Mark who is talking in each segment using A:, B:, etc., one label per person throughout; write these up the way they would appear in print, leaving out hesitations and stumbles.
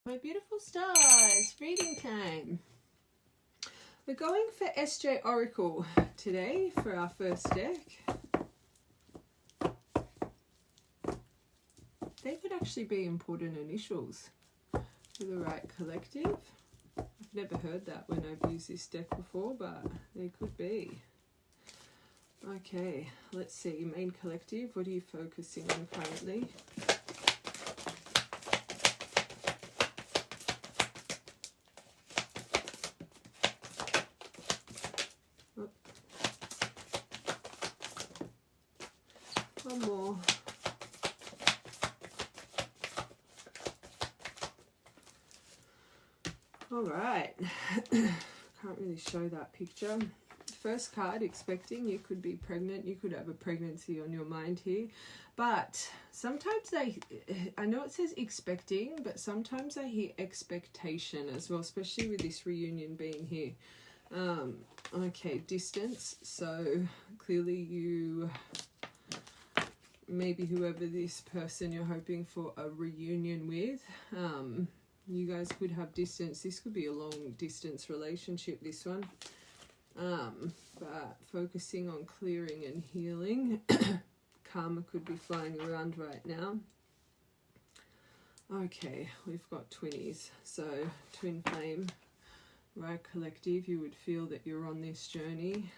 A: My beautiful stars, reading time. We're going for SJ Oracle today for our first deck. They could actually be important initials for the right collective. I've never heard that when I've used this deck before, but they could be. Okay, let's see. Main collective, what are you focusing on currently? One more. All right. Can't really show that picture. First card, expecting. You could be pregnant. You could have a pregnancy on your mind here. But sometimes I know it says expecting, but sometimes I hear expectation as well, especially with this reunion being here. Okay, distance. So clearly you... maybe whoever this person you're hoping for a reunion with, you guys could have distance. This could be a long distance relationship, this one. But focusing on clearing and healing. Karma could be flying around right now. Okay, we've got twinnies. So twin flame, right collective, you would feel that you're on this journey.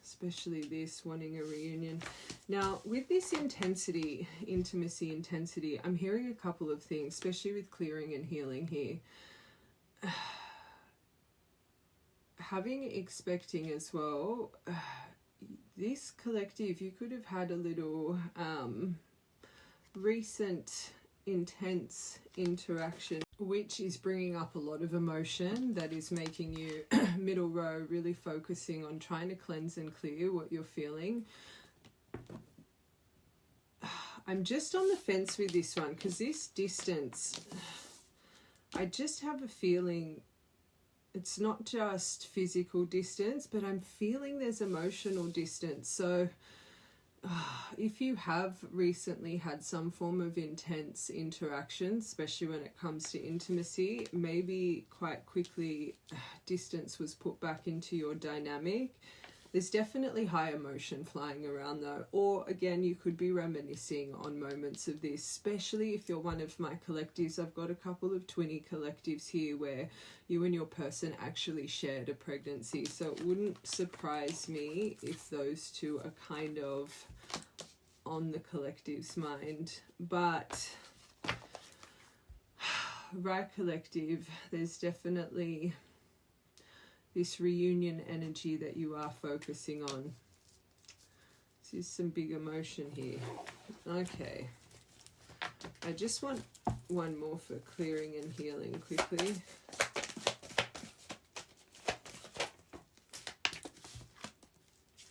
A: Especially this, wanting a reunion. Now, with this intensity, intimacy intensity, I'm hearing a couple of things, especially with clearing and healing here. Expecting as well, this collective, you could have had a little recent intense interaction, which is bringing up a lot of emotion that is making you middle row really focusing on trying to cleanse and clear what you're feeling. I'm just on the fence with this one because this distance, I just have a feeling it's not just physical distance, but I'm feeling there's emotional distance. So if you have recently had some form of intense interaction, especially when it comes to intimacy, maybe quite quickly distance was put back into your dynamic. There's definitely high emotion flying around though. Or again, you could be reminiscing on moments of this, especially if you're one of my collectives. I've got a couple of twinny collectives here where you and your person actually shared a pregnancy. So it wouldn't surprise me if those two are kind of on the collective's mind. But right collective, there's definitely this reunion energy that you are focusing on. This is some big emotion here. Okay. I just want one more for clearing and healing quickly.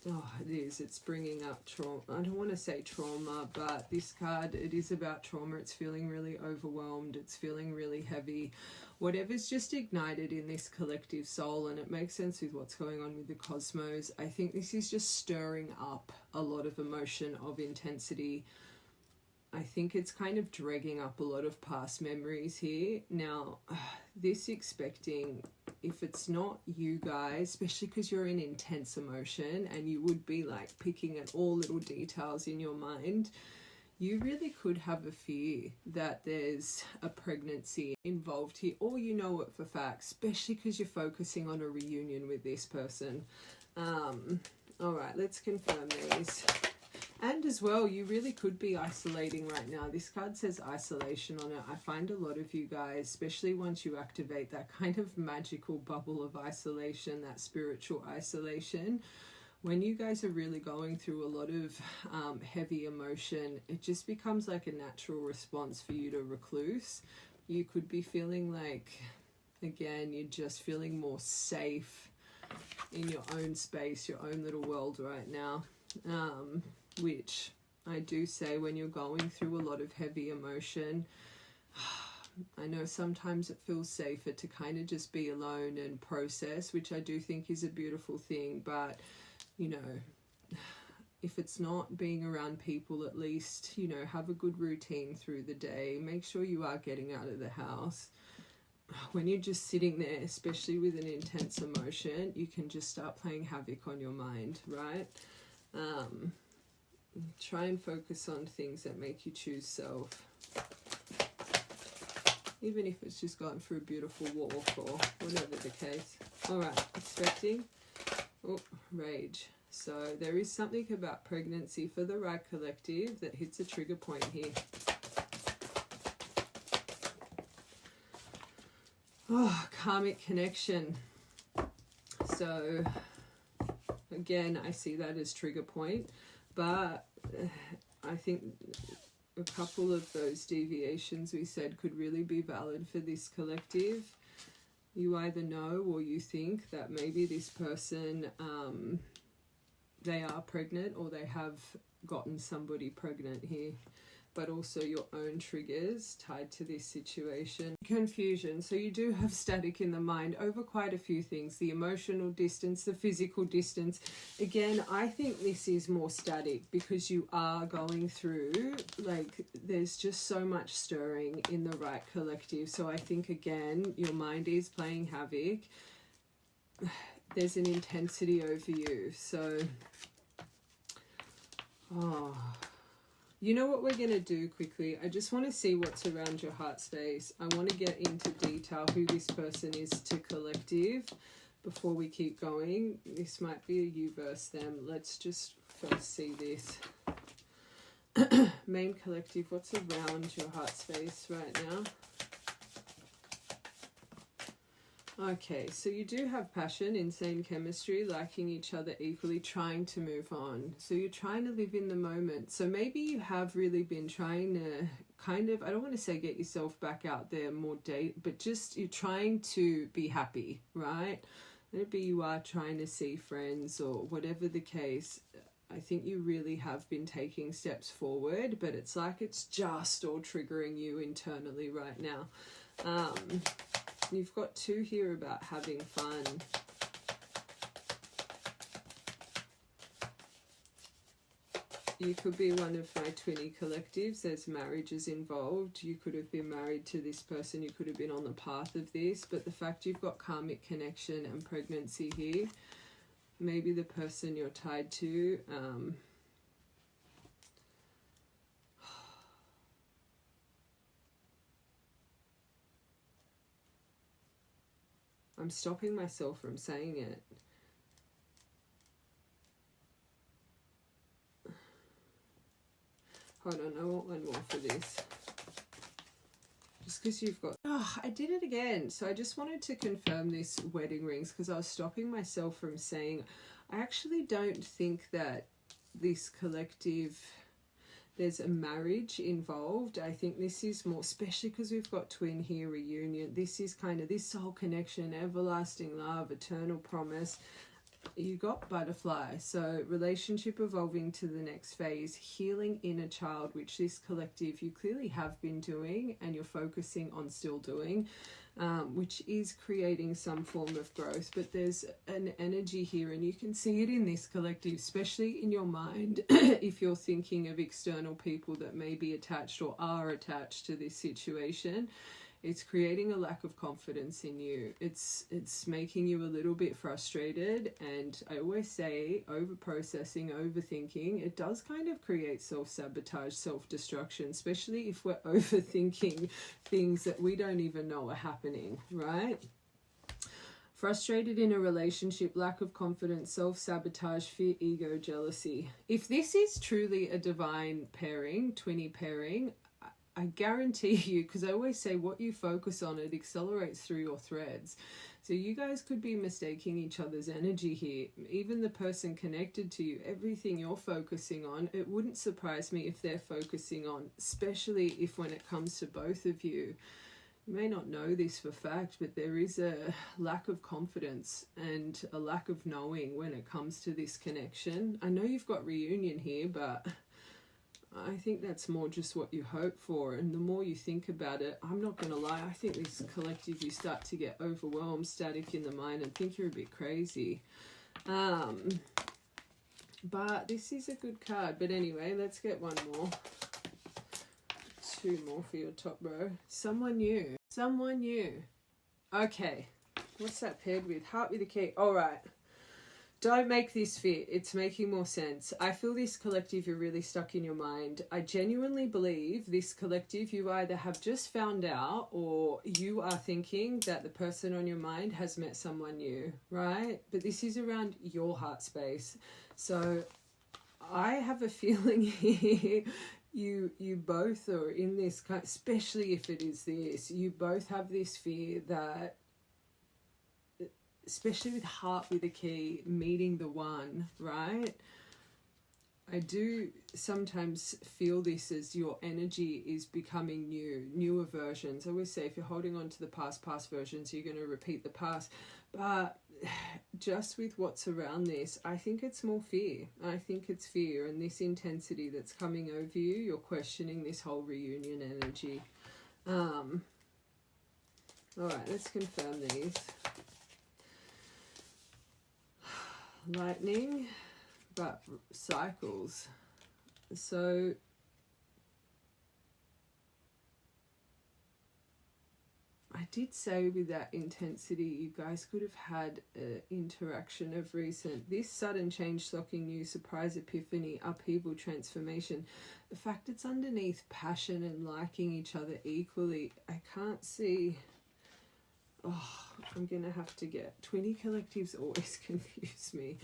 A: Oh, it is. It's bringing up trauma. I don't want to say trauma, but this card, it is about trauma. It's feeling really overwhelmed. It's feeling really heavy. Whatever's just ignited in this collective soul, and it makes sense with what's going on with the cosmos. I think this is just stirring up a lot of emotion, of intensity. I think it's kind of dragging up a lot of past memories here. Now, this expecting, if it's not you guys, especially because you're in intense emotion and you would be like picking at all little details in your mind, you really could have a fear that there's a pregnancy involved here, or you know it for fact, especially because you're focusing on a reunion with this person. All right, let's confirm these. And as well, you really could be isolating right now. This card says isolation on it. I find a lot of you guys, especially once you activate that kind of magical bubble of isolation, that spiritual isolation, when you guys are really going through a lot of heavy emotion, it just becomes like a natural response for you to recluse. You could be feeling like, again, you're just feeling more safe in your own space, your own little world right now. Which I do say when you're going through a lot of heavy emotion, I know sometimes it feels safer to kind of just be alone and process, which I do think is a beautiful thing. But, you know, if it's not being around people, at least, you know, have a good routine through the day. Make sure you are getting out of the house. When you're just sitting there, especially with an intense emotion, you can just start playing havoc on your mind, right? Try and focus on things that make you choose self. Even if it's just going for a beautiful walk or whatever the case. All right, expecting. Oh, rage. So there is something about pregnancy for the right collective that hits a trigger point here. Oh, karmic connection. So again, I see that as trigger point, but I think a couple of those deviations we said could really be valid for this collective. You either know or you think that maybe this person, they are pregnant or they have gotten somebody pregnant here, but also your own triggers tied to this situation. Confusion. So you do have static in the mind over quite a few things. The emotional distance, the physical distance. Again, I think this is more static because you are going through, like, there's just so much stirring in the right collective. So I think, again, your mind is playing havoc. There's an intensity over you. So, you know what we're going to do quickly? I just want to see what's around your heart space. I want to get into detail who this person is to collective before we keep going. This might be a you versus them. Let's just first see this. Main collective, what's around your heart space right now? Okay, so you do have passion, insane chemistry, liking each other equally, trying to move on. So you're trying to live in the moment. So maybe you have really been trying to kind of, I don't want to say get yourself back out there more date, but just you're trying to be happy, right? Maybe you are trying to see friends or whatever the case. I think you really have been taking steps forward, but it's like it's just all triggering you internally right now. You've got two here about having fun. You could be one of my twinny collectives. There's marriages involved. You could have been married to this person. You could have been on the path of this. But the fact you've got karmic connection and pregnancy here, maybe the person you're tied to, I'm stopping myself from saying it. Hold on, I want one more for this. Just because you've got... Oh, I did it again. So I just wanted to confirm this wedding rings because I was stopping myself from saying, I actually don't think that this collective... There's a marriage involved. I think this is more, especially because we've got twin here, reunion. This is kind of this soul connection, everlasting love, eternal promise. You got butterfly. So relationship evolving to the next phase, healing inner child, which this collective you clearly have been doing and you're focusing on still doing. Which is creating some form of growth, but there's an energy here and you can see it in this collective, especially in your mind if you're thinking of external people that may be attached or are attached to this situation. It's creating a lack of confidence in you. It's making you a little bit frustrated, and I always say over-processing, overthinking, it does kind of create self-sabotage, self-destruction, especially if we're overthinking things that we don't even know are happening, right? Frustrated in a relationship, lack of confidence, self-sabotage, fear, ego, jealousy. If this is truly a divine pairing, twinny pairing, I guarantee you, because I always say what you focus on, it accelerates through your threads. So you guys could be mistaking each other's energy here. Even the person connected to you, everything you're focusing on, it wouldn't surprise me if they're focusing on, especially if when it comes to both of you. You may not know this for fact, but there is a lack of confidence and a lack of knowing when it comes to this connection. I know you've got reunion here, but I think that's more just what you hope for, and the more you think about it, I'm not going to lie, I think this collective, you start to get overwhelmed, static in the mind, and think you're a bit crazy. But this is a good card. But anyway, let's get one more. 2 more for your top row. Someone new. Someone new. Okay. What's that paired with? Heart with a key. All right. Don't make this fit. It's making more sense. I feel this collective, you're really stuck in your mind. I genuinely believe this collective, you either have just found out or you are thinking that the person on your mind has met someone new, right? But this is around your heart space. So I have a feeling here you both are in this, especially if it is this, you both have this fear that, especially with heart with a key, meeting the one, right? I do sometimes feel this as your energy is becoming newer versions. I always say if you're holding on to the past versions, you're going to repeat the past. But just with what's around this, I think it's more fear. I think it's fear and this intensity that's coming over you. You're questioning this whole reunion energy. All right, let's confirm these. Lightning, but cycles. So I did say with that intensity, you guys could have had an interaction of recent. This sudden change, shocking news, surprise, epiphany, upheaval, transformation. The fact it's underneath passion and liking each other equally, I can't see. Oh, I'm going to have to get... Twinny collectives always confuse me.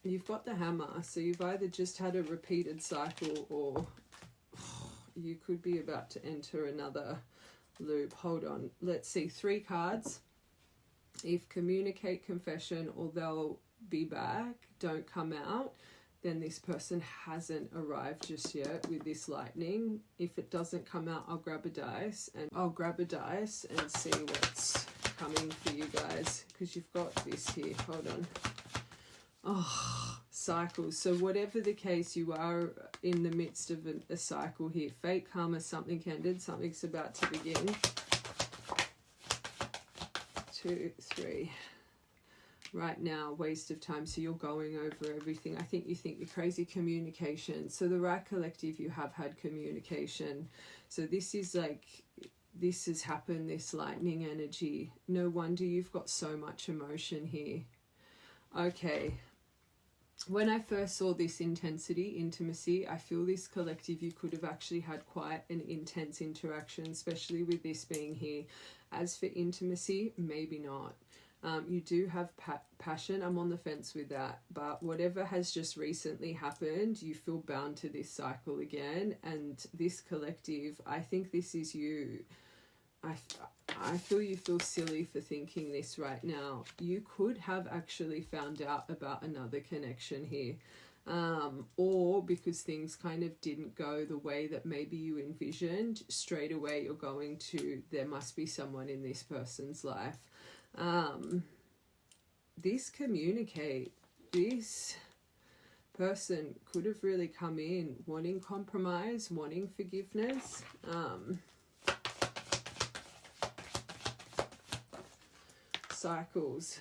A: You've got the hammer, so you've either just had a repeated cycle or you could be about to enter another loop. Hold on. Let's see. 3 cards. If communicate, confession, or they'll be back, don't come out, then this person hasn't arrived just yet with this lightning. If it doesn't come out, I'll grab a dice and see what's coming for you guys, because you've got this here. Hold on. Oh, cycles. So whatever the case, you are in the midst of a cycle here. Fate, karma, something ended, something's about to begin. 2, 3. Right now, waste of time. So you're going over everything. I think you think you're crazy. Communication. So the right collective, you have had communication. So this is like, this has happened, this lightning energy. No wonder you've got so much emotion here. Okay. When I first saw this intensity, intimacy, I feel this collective, you could have actually had quite an intense interaction, especially with this being here. As for intimacy, maybe not. You do have passion. I'm on the fence with that. But whatever has just recently happened, you feel bound to this cycle again. And this collective, I think this is you. I feel you feel silly for thinking this right now. You could have actually found out about another connection here. Or because things kind of didn't go the way that maybe you envisioned, straight away you're going to, there must be someone in this person's life. This communicate, this person could have really come in wanting compromise, wanting forgiveness. Cycles,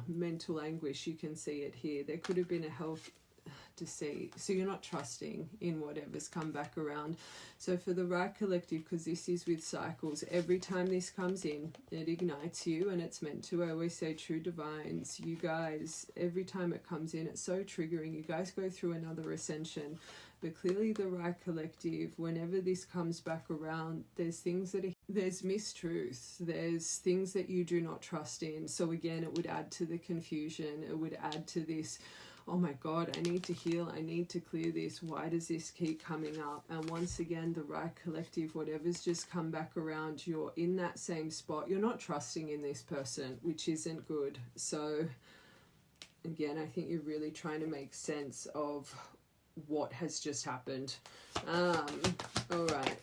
A: mental anguish, you can see it here. There could have been a health deceit, so you're not trusting in whatever's come back around. So for the right collective, because this is with cycles, every time this comes in, it ignites you, and it's meant to. I always say, true divines, you guys, every time it comes in, it's so triggering. You guys go through another ascension. But clearly the right collective, whenever this comes back around, there's things that there's mistruths, there's things that you do not trust in. So again, it would add to the confusion. It would add to this, oh my God, I need to heal. I need to clear this. Why does this keep coming up? And once again, the right collective, whatever's just come back around, you're in that same spot. You're not trusting in this person, which isn't good. So again, I think you're really trying to make sense of what has just happened. All right.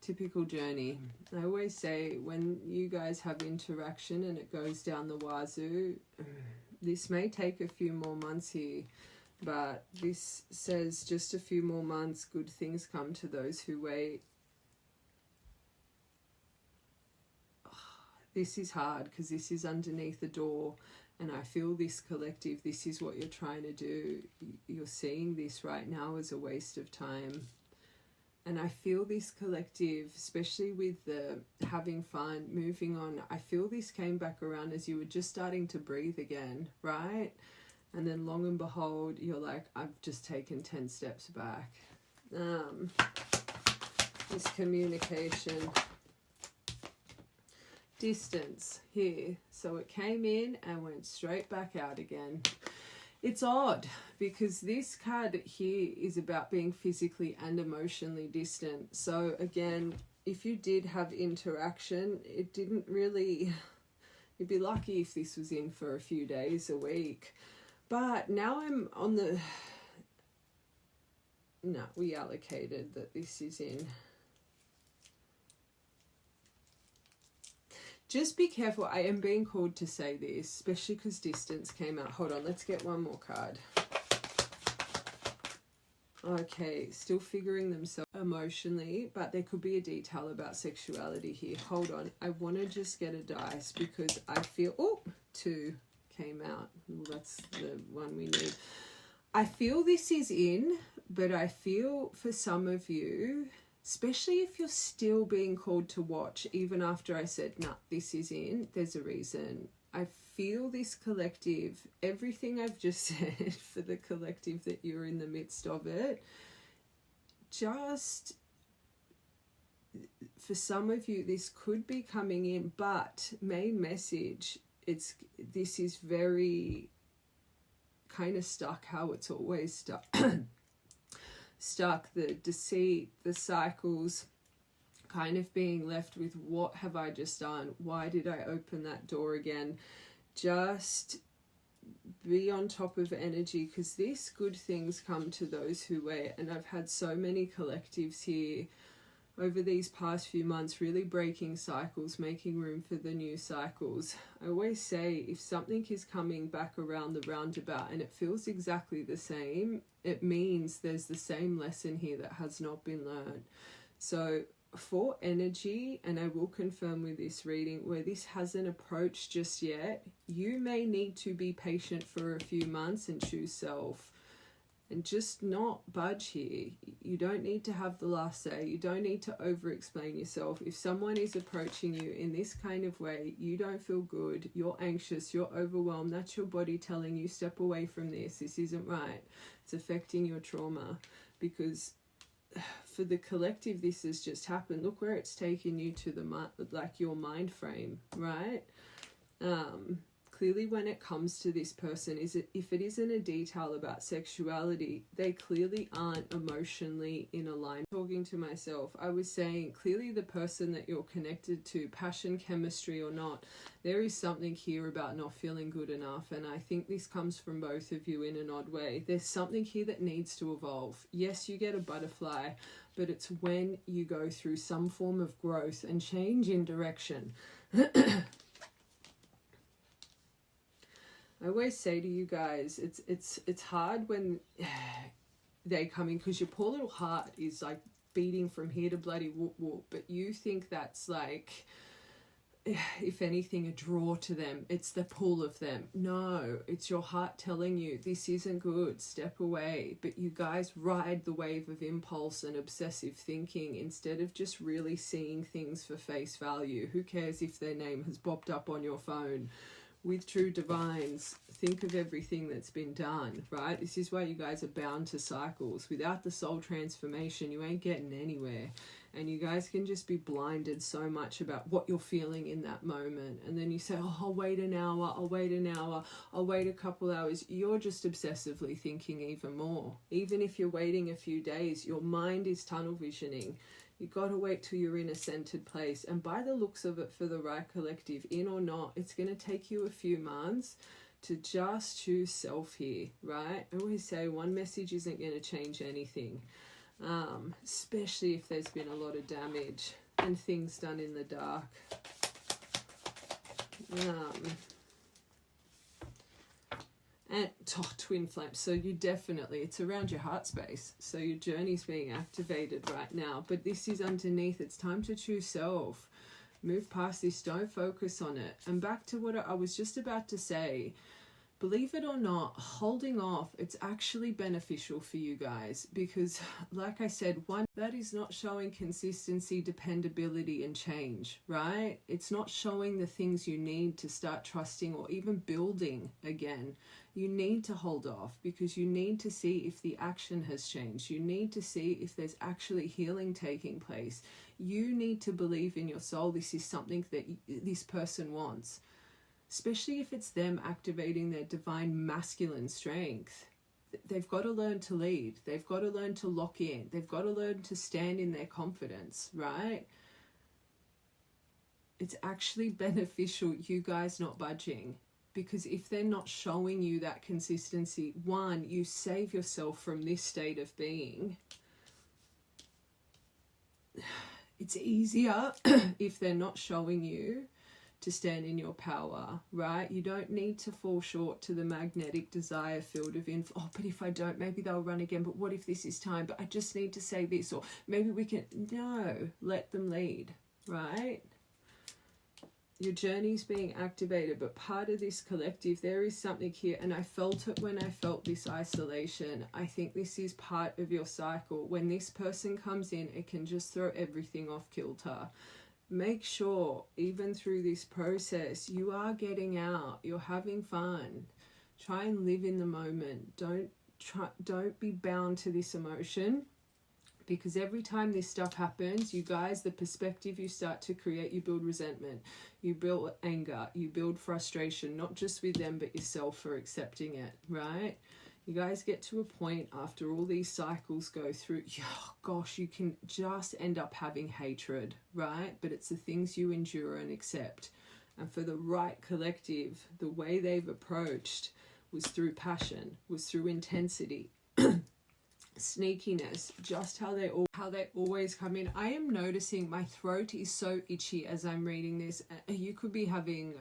A: Typical journey. I always say when you guys have interaction and it goes down the wazoo, this may take a few more months here, but this says just a few more months, good things come to those who wait. This is hard because this is underneath the door And I feel this collective, this is what you're trying to do. You're seeing this right now as a waste of time. And I feel this collective, especially with the having fun, moving on, I feel this came back around as you were just starting to breathe again, right? And then long and behold, you're like, I've just taken 10 steps back. This communication. Distance here. So it came in and went straight back out again. It's odd because this card here is about being physically and emotionally distant. So again, if you did have interaction, it didn't really, you'd be lucky if this was in for a few days, a week. But now I'm on the, no, we allocated that this is in. Just be careful. I am being called to say this, especially because distance came out. Hold on, let's get one more card. Okay, still figuring themselves emotionally, but there could be a detail about sexuality here. Hold on, I want to just get a dice because I feel, oh, 2 came out. Well, that's the one we need. I feel this is in, but I feel for some of you, especially if you're still being called to watch, even after I said, nah, this is in, there's a reason. I feel this collective, everything I've just said for the collective that you're in the midst of it, just for some of you, this could be coming in, but main message, this is very kind of stuck how it's always stuck. Stuck, the deceit, the cycles, kind of being left with what have I just done? Why did I open that door again? Just be on top of energy because this good things come to those who wait. And I've had so many collectives here over these past few months really breaking cycles, making room for the new cycles. I always say if something is coming back around the roundabout and it feels exactly the same, it means there's the same lesson here that has not been learned. So for energy, and I will confirm with this reading, where this hasn't approached just yet, you may need to be patient for a few months and choose self. And just not budge here. You don't need to have the last say. You don't need to over-explain yourself. If someone is approaching you in this kind of way, you don't feel good, you're anxious, you're overwhelmed, that's your body telling you, step away from this. This isn't right. It's affecting your trauma. Because for the collective, this has just happened. Look where it's taken you to your mind frame, right? Clearly when it comes to this person, if it isn't a detail about sexuality, they clearly aren't emotionally in alignment. Talking to myself, I was saying clearly the person that you're connected to, passion, chemistry or not, there is something here about not feeling good enough. And I think this comes from both of you in an odd way. There's something here that needs to evolve. Yes, you get a butterfly, but it's when you go through some form of growth and change in direction. I always say to you guys, it's hard when they come in because your poor little heart is like beating from here to bloody whoop whoop, but you think that's like, if anything, a draw to them. It's the pull of them. No, it's your heart telling you this isn't good, step away. But you guys ride the wave of impulse and obsessive thinking instead of just really seeing things for face value. Who cares if their name has popped up on your phone? With true divines, think of everything that's been done, right? This is why you guys are bound to cycles. Without the soul transformation, you ain't getting anywhere. And you guys can just be blinded so much about what you're feeling in that moment. And then you say, oh, I'll wait an hour, I'll wait an hour, I'll wait a couple hours. You're just obsessively thinking even more. Even if you're waiting a few days, your mind is tunnel visioning. You got to wait till you're in a centered place. And by the looks of it, for the right collective, in or not, it's going to take you a few months to just choose self here, right? I always say one message isn't going to change anything, especially if there's been a lot of damage and things done in the dark. And twin flames, so you definitely, it's around your heart space, so your journey's being activated right now, but this is underneath. It's time to choose self. Move past this, don't focus on it. And back to what I was just about to say, believe it or not, holding off, it's actually beneficial for you guys, because like I said, one, that is not showing consistency, dependability, and change, right? It's not showing the things you need to start trusting or even building again. You need to hold off because you need to see if the action has changed. You need to see if there's actually healing taking place. You need to believe in your soul this is something that this person wants. Especially if it's them activating their divine masculine strength. They've got to learn to lead. They've got to learn to lock in. They've got to learn to stand in their confidence, right? It's actually beneficial you guys not budging, because if they're not showing you that consistency, one, you save yourself from this state of being. It's easier if they're not showing you to stand in your power, right? You don't need to fall short to the magnetic desire field of oh, but if I don't, maybe they'll run again, but what if this is time, but I just need to say this, or maybe we can, no, let them lead, right? Your journey's being activated, but part of this collective, there is something here, and I felt it when I felt this isolation. I think this is part of your cycle. When this person comes in, it can just throw everything off kilter. Make sure, even through this process, you are getting out, you're having fun. Try and live in the moment. Don't be bound to this emotion, because every time this stuff happens, you guys, the perspective you start to create, you build resentment, you build anger, you build frustration, not just with them, but yourself for accepting it, right? You guys get to a point after all these cycles go through, oh gosh, you can just end up having hatred, right? But it's the things you endure and accept. And for the right collective, the way they've approached was through passion, was through intensity, sneakiness, just how they always come in. I am noticing my throat is so itchy as I'm reading this. You could be having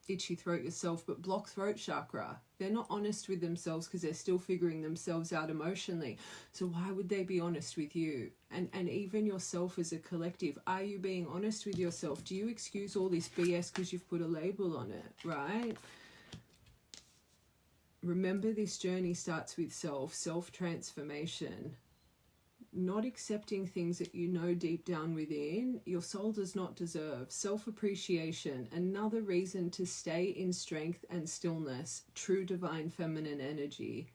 A: itchy throat yourself, but block throat chakra. They're not honest with themselves because they're still figuring themselves out emotionally. So why would they be honest with you? And even yourself as a collective, are you being honest with yourself? Do you excuse all this BS because you've put a label on it, right? Remember, this journey starts with self-transformation. Not accepting things that you know deep down within your soul does not deserve. Self-appreciation, another reason to stay in strength and stillness, true divine feminine energy.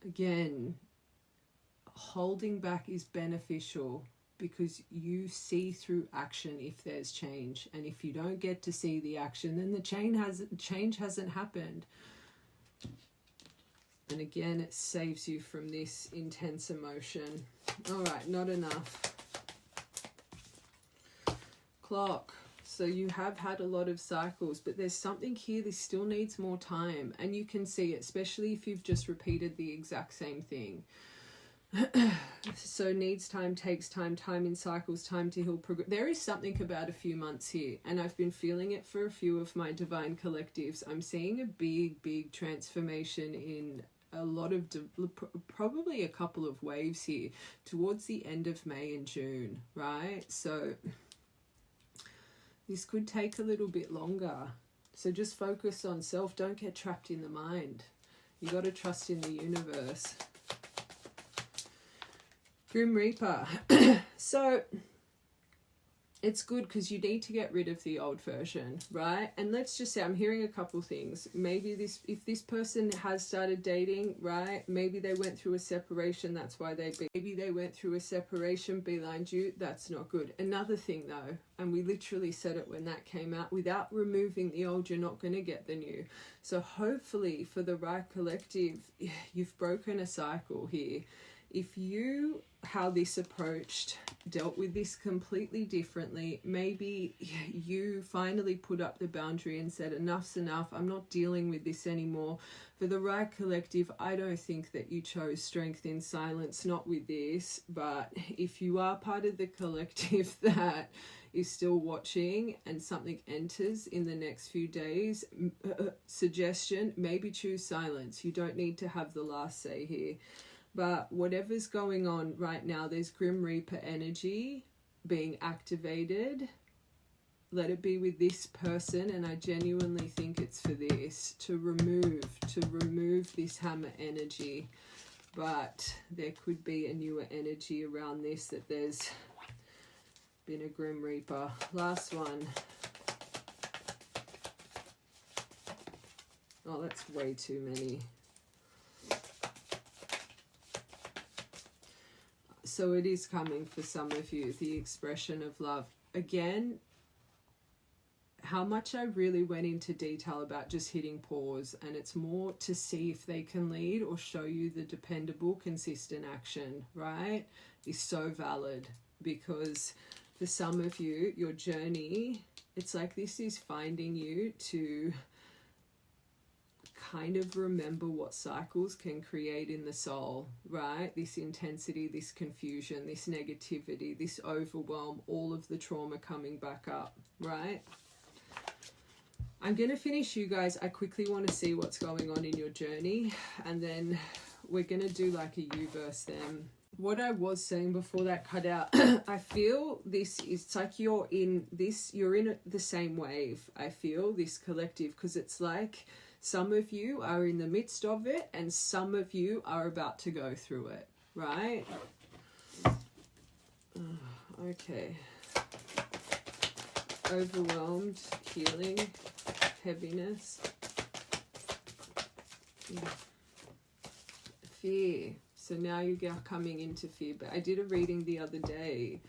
A: Again, holding back is beneficial because you see through action if there's change. And if you don't get to see the action, then the change hasn't happened. And again, it saves you from this intense emotion. All right, not enough. Clock. So you have had a lot of cycles, but there's something here, this still needs more time. And you can see it, especially if you've just repeated the exact same thing. So needs time, takes time, time in cycles, time to heal. There is something about a few months here, and I've been feeling it for a few of my divine collectives. I'm seeing a big transformation in a lot of, probably a couple of waves here towards the end of May and June, right? So this could take a little bit longer. So just focus on self. Don't get trapped in the mind. You got to trust in the universe. Grim Reaper. So it's good because you need to get rid of the old version, right? And let's just say, I'm hearing a couple things. Maybe if this person has started dating, right? Maybe they went through a separation. That's why maybe they went through a separation, beelined you. That's not good. Another thing though, and we literally said it when that came out, without removing the old, you're not going to get the new. So hopefully for the right collective, you've broken a cycle here. If you, how this approached, dealt with this completely differently, maybe you finally put up the boundary and said, enough's enough, I'm not dealing with this anymore. For the right collective, I don't think that you chose strength in silence, not with this, but if you are part of the collective that is still watching and something enters in the next few days, suggestion, maybe choose silence. You don't need to have the last say here. But whatever's going on right now, there's Grim Reaper energy being activated. let it be with this person, and I genuinely think it's for this, to remove this hammer energy. But there could be a newer energy around this, that there's been a Grim Reaper. Last one. Oh, that's way too many. So it is coming for some of you, the expression of love. Again, how much I really went into detail about just hitting pause, and it's more to see if they can lead or show you the dependable, consistent action, right? Is so valid, because for some of you, your journey, it's like this is finding you to kind of remember what cycles can create in the soul, right? This intensity, this confusion, this negativity, this overwhelm, all of the trauma coming back up, right? I'm going to finish, you guys. I quickly want to see what's going on in your journey, and then we're going to do like a U-verse then. What I was saying before that cut out, I feel this is, it's like you're in the same wave. I feel this collective, because it's like some of you are in the midst of it and some of you are about to go through it, right? Okay. Overwhelmed, healing, heaviness, fear. So now you're coming into fear. But I did a reading the other day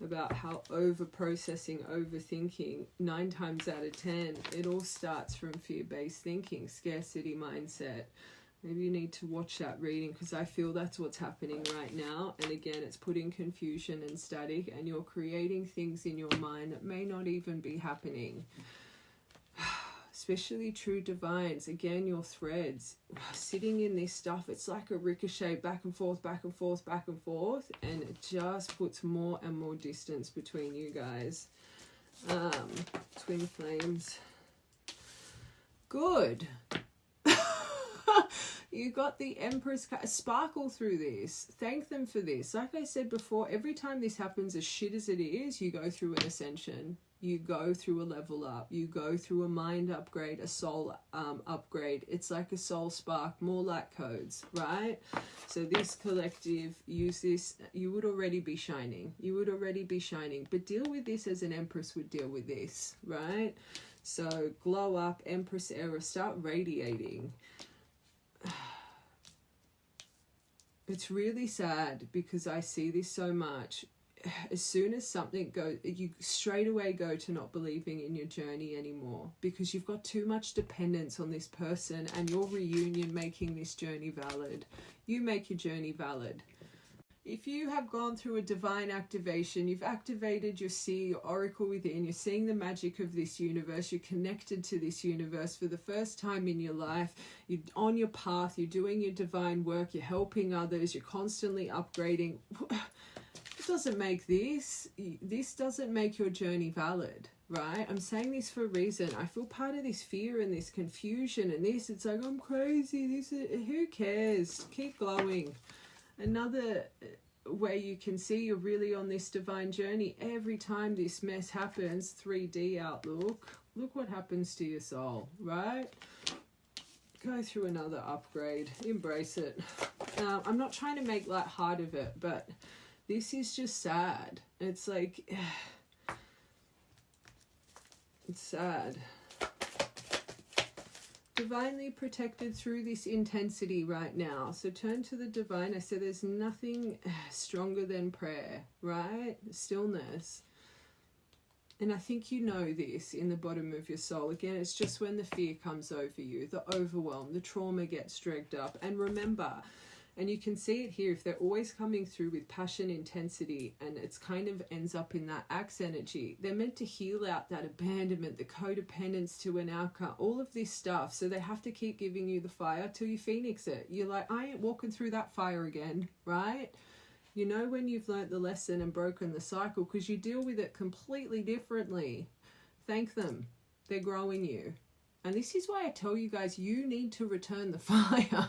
A: about how over-processing, overthinking, 9 times out of 10, it all starts from fear-based thinking, scarcity mindset. Maybe you need to watch that reading, because I feel that's what's happening right now. And again, it's putting confusion and static, and you're creating things in your mind that may not even be happening. Especially true divines, again, your threads sitting in this stuff, it's like a ricochet back and forth, back and forth, back and forth, and it just puts more and more distance between you guys. Twin flames, good. You got the Empress sparkle through this. Thank them for this. Like I said before, every time this happens, as shit as it is, you go through an ascension. You go through a level up. You go through a mind upgrade, a soul upgrade. It's like a soul spark, more light codes, right? So this collective, use this. You would already be shining. You would already be shining. But deal with this as an Empress would deal with this, right? So glow up, Empress era, start radiating. It's really sad, because I see this so much. As soon as something goes, you straight away go to not believing in your journey anymore, because you've got too much dependence on this person and your reunion making this journey valid. You make your journey valid. If you have gone through a divine activation, you've activated your seer, your oracle within, you're seeing the magic of this universe, you're connected to this universe for the first time in your life, you're on your path, you're doing your divine work, you're helping others, you're constantly upgrading. It doesn't make this doesn't make your journey valid, right? I'm saying this for a reason. I feel part of this fear and this confusion and this, it's like, I'm crazy, who cares? Keep glowing. Another way you can see you're really on this divine journey, every time this mess happens, 3D outlook, look what happens to your soul, right? Go through another upgrade, embrace it. I'm not trying to make light heart of it, but this is just sad. It's like, it's sad. Divinely protected through this intensity right now. So turn to the divine. I said there's nothing stronger than prayer, right? Stillness. And I think you know this in the bottom of your soul. Again, it's just when the fear comes over you, the overwhelm, the trauma gets dragged up. And remember, and you can see it here, if they're always coming through with passion, intensity, and it's kind of ends up in that axe energy, they're meant to heal out that abandonment, the codependence to an outcome, all of this stuff. So they have to keep giving you the fire till you phoenix it. You're like, I ain't walking through that fire again, right? You know when you've learnt the lesson and broken the cycle, because you deal with it completely differently. Thank them. They're growing you. And this is why I tell you guys, you need to return the fire.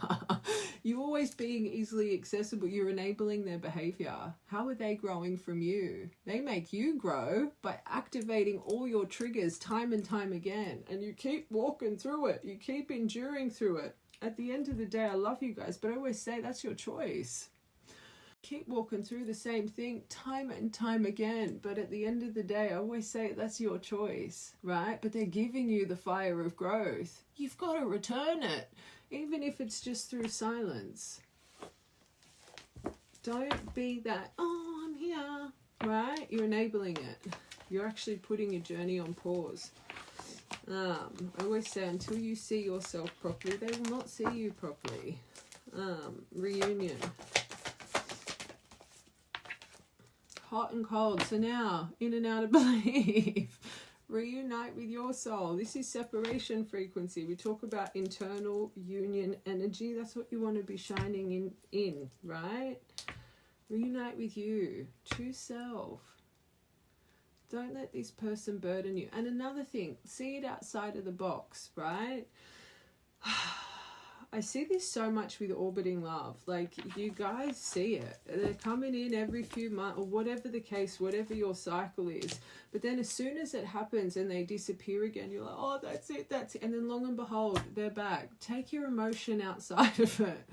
A: You always being easily accessible, you're enabling their behavior. How are they growing from you? They make you grow by activating all your triggers time and time again. And you keep walking through it. You keep enduring through it. At the end of the day, I love you guys, but I always say that's your choice. Keep walking through the same thing time and time again, but at the end of the day, I always say that's your choice, right? But they're giving you the fire of growth. You've got to return it, even if it's just through silence. Don't be that, oh, I'm here, right? You're enabling it. You're actually putting your journey on pause. I always say, until you see yourself properly, they will not see you properly. Reunion. Hot and cold. So now, in and out of belief. Reunite with your soul. This is separation frequency. We talk about internal union energy. That's what you want to be shining in, right? Reunite with you. True self. Don't let this person burden you. And another thing, see it outside of the box, right? I see this so much with orbiting love. Like, you guys see it. They're coming in every few months, or whatever the case, whatever your cycle is. But then as soon as it happens and they disappear again, you're like, oh, that's it, that's it. And then long and behold, they're back. Take your emotion outside of it.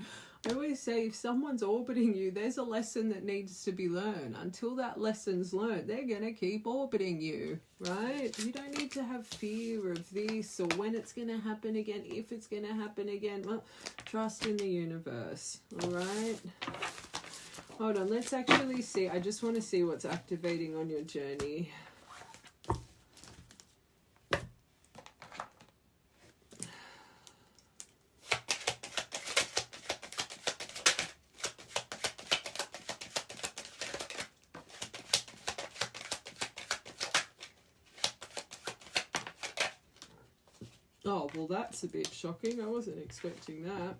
A: I always say, if someone's orbiting you, there's a lesson that needs to be learned. Until that lesson's learned, they're going to keep orbiting you, right? You don't need to have fear of this or when it's going to happen again, if it's going to happen again. Well, trust in the universe, all right? Hold on, let's actually see. I just want to see what's activating on your journey. Oh, well, that's a bit shocking. I wasn't expecting that.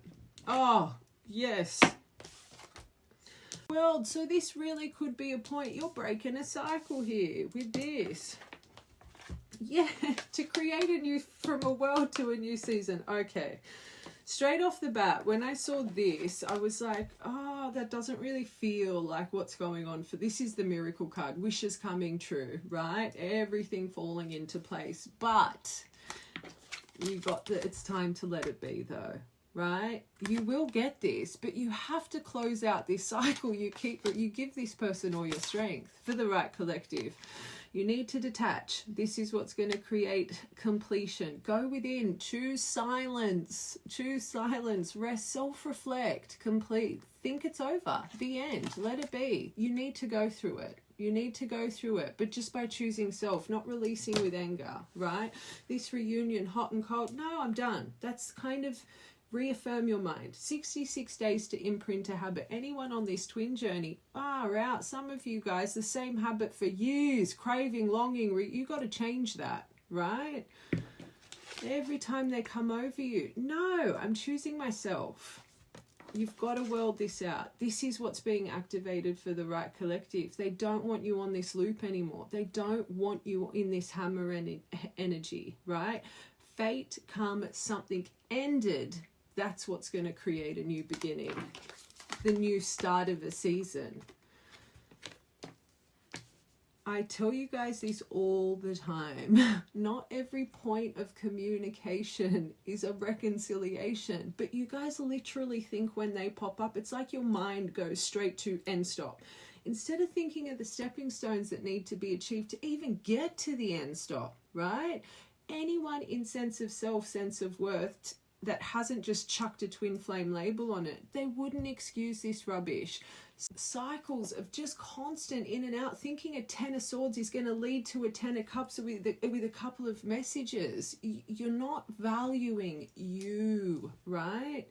A: Oh, yes. Well, so this really could be a point. You're breaking a cycle here with this. Yeah, to create from a world to a new season. Okay. Straight off the bat, when I saw this, I was like, oh, that doesn't really feel like what's going on. For this is the miracle card. Wishes coming true, right? Everything falling into place. But you got that it's time to let it be, though, right? You will get this, but you have to close out this cycle. You give this person all your strength for the right collective. You need to detach. This is what's going to create completion. Go within. Choose silence. Choose silence. Rest. Self-reflect. Complete. Think it's over. The end. Let it be. You need to go through it. You need to go through it, but just by choosing self, not releasing with anger, right? This reunion, hot and cold, no, I'm done. That's kind of reaffirm your mind. 66 days to imprint a habit. Anyone on this twin journey, far out. Some of you guys, the same habit for years, craving, longing, you got to change that, right? Every time they come over you, no, I'm choosing myself. You've got to world this out. This is what's being activated for the right collective. They don't want you on this loop anymore. They don't want you in this hammer energy, right? Fate come, something ended. That's what's going to create a new beginning. The new start of a season. I tell you guys this all the time. Not every point of communication is a reconciliation, but you guys literally think when they pop up, it's like your mind goes straight to end stop. Instead of thinking of the stepping stones that need to be achieved to even get to the end stop, right? Anyone in sense of self, sense of worth that hasn't just chucked a twin flame label on it, they wouldn't excuse this rubbish. Cycles of just constant in and out, thinking a 10 of swords is going to lead to a 10 of cups with a couple of messages. You're not valuing you, right?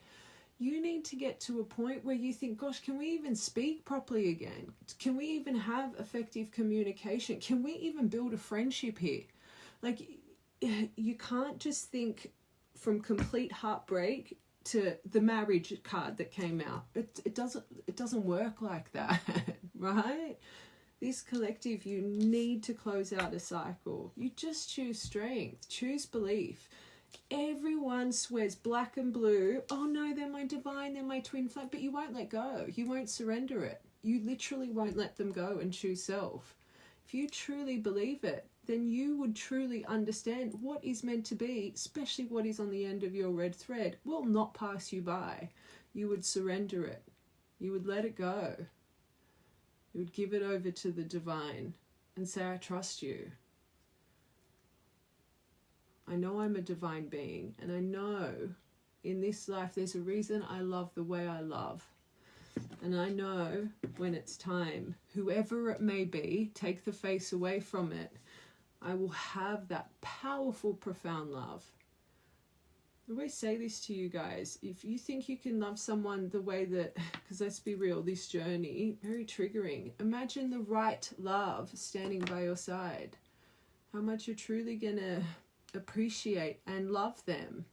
A: You need to get to a point where you think, gosh, can we even speak properly again? Can we even have effective communication? Can we even build a friendship here? Like, you can't just think from complete heartbreak to the marriage card that came out. It doesn't work like that, right? This collective, you need to close out a cycle. You just choose strength, choose belief. Everyone swears black and blue, oh no, they're my divine, they're my twin flame, but you won't let go. You won't surrender it. You literally won't let them go and choose self. If you truly believe it, then you would truly understand what is meant to be, especially what is on the end of your red thread, will not pass you by. You would surrender it. You would let it go. You would give it over to the divine and say, I trust you. I know I'm a divine being, and I know in this life there's a reason I love the way I love. And I know when it's time, whoever it may be, take the face away from it, I will have that powerful, profound love. I always say this to you guys, if you think you can love someone the way that, because let's be real, this journey, very triggering. Imagine the right love standing by your side. How much you're truly going to appreciate and love them.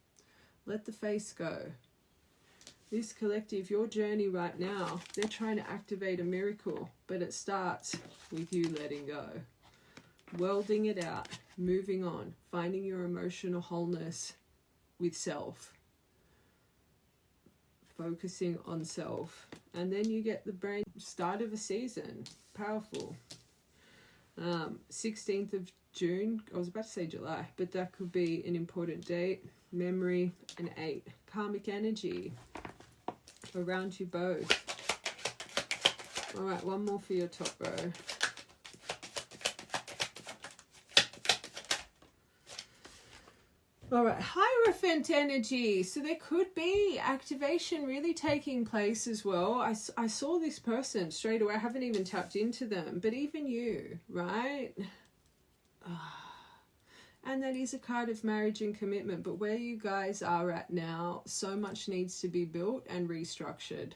A: Let the face go. This collective, your journey right now, they're trying to activate a miracle, but it starts with you letting go. Welding it out, moving on, finding your emotional wholeness with self. Focusing on self. And then you get the brain start of a season. Powerful. 16th of June, I was about to say July, but that could be an important date. Memory, and 8. Karmic energy around you both. All right, one more for your top row. All right, Hierophant energy. So there could be activation really taking place as well. I saw this person straight away. I haven't even tapped into them, but even you, right? And that is a card of marriage and commitment. But where you guys are at now, so much needs to be built and restructured.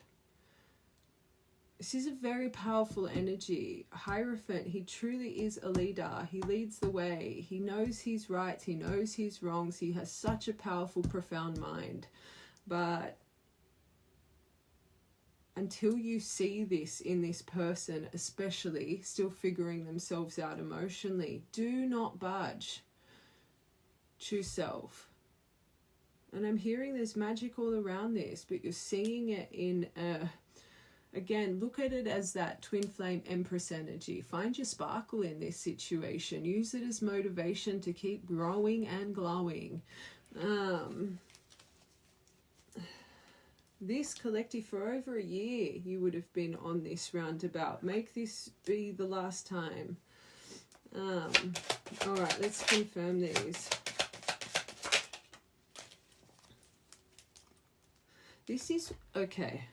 A: This is a very powerful energy. Hierophant, he truly is a leader. He leads the way. He knows his rights. He knows his wrongs. He has such a powerful, profound mind. But until you see this in this person, especially still figuring themselves out emotionally, do not budge. Choose self. And I'm hearing there's magic all around this, but you're seeing it in a... Again, look at it as that twin flame empress energy. Find your sparkle in this situation. Use it as motivation to keep growing and glowing. This collective, for over a year, you would have been on this roundabout. Make this be the last time. All right, let's confirm these. This is... Okay.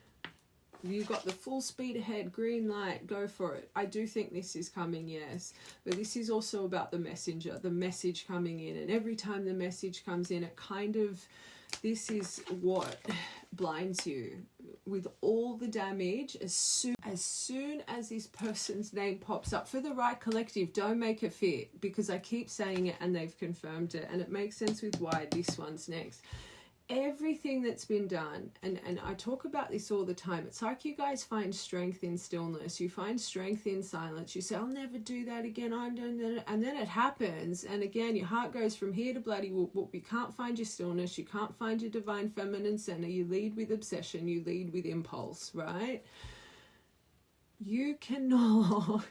A: You got the full speed ahead, green light, go for it. I do think this is coming, yes. But this is also about the messenger, the message coming in. And every time the message comes in, it kind of, this is what blinds you. With all the damage, as soon as this person's name pops up, for the right collective, don't make it fit. Because I keep saying it and they've confirmed it. And it makes sense with why this one's next. Everything that's been done, and I talk about this all the time, it's like you guys find strength in stillness, you find strength in silence, you say, I'll never do that again, I'm doing that, and then it happens, and again your heart goes from here to bloody whoop whoop. You can't find your stillness, you can't find your divine feminine center, you lead with obsession, you lead with impulse, right? You cannot,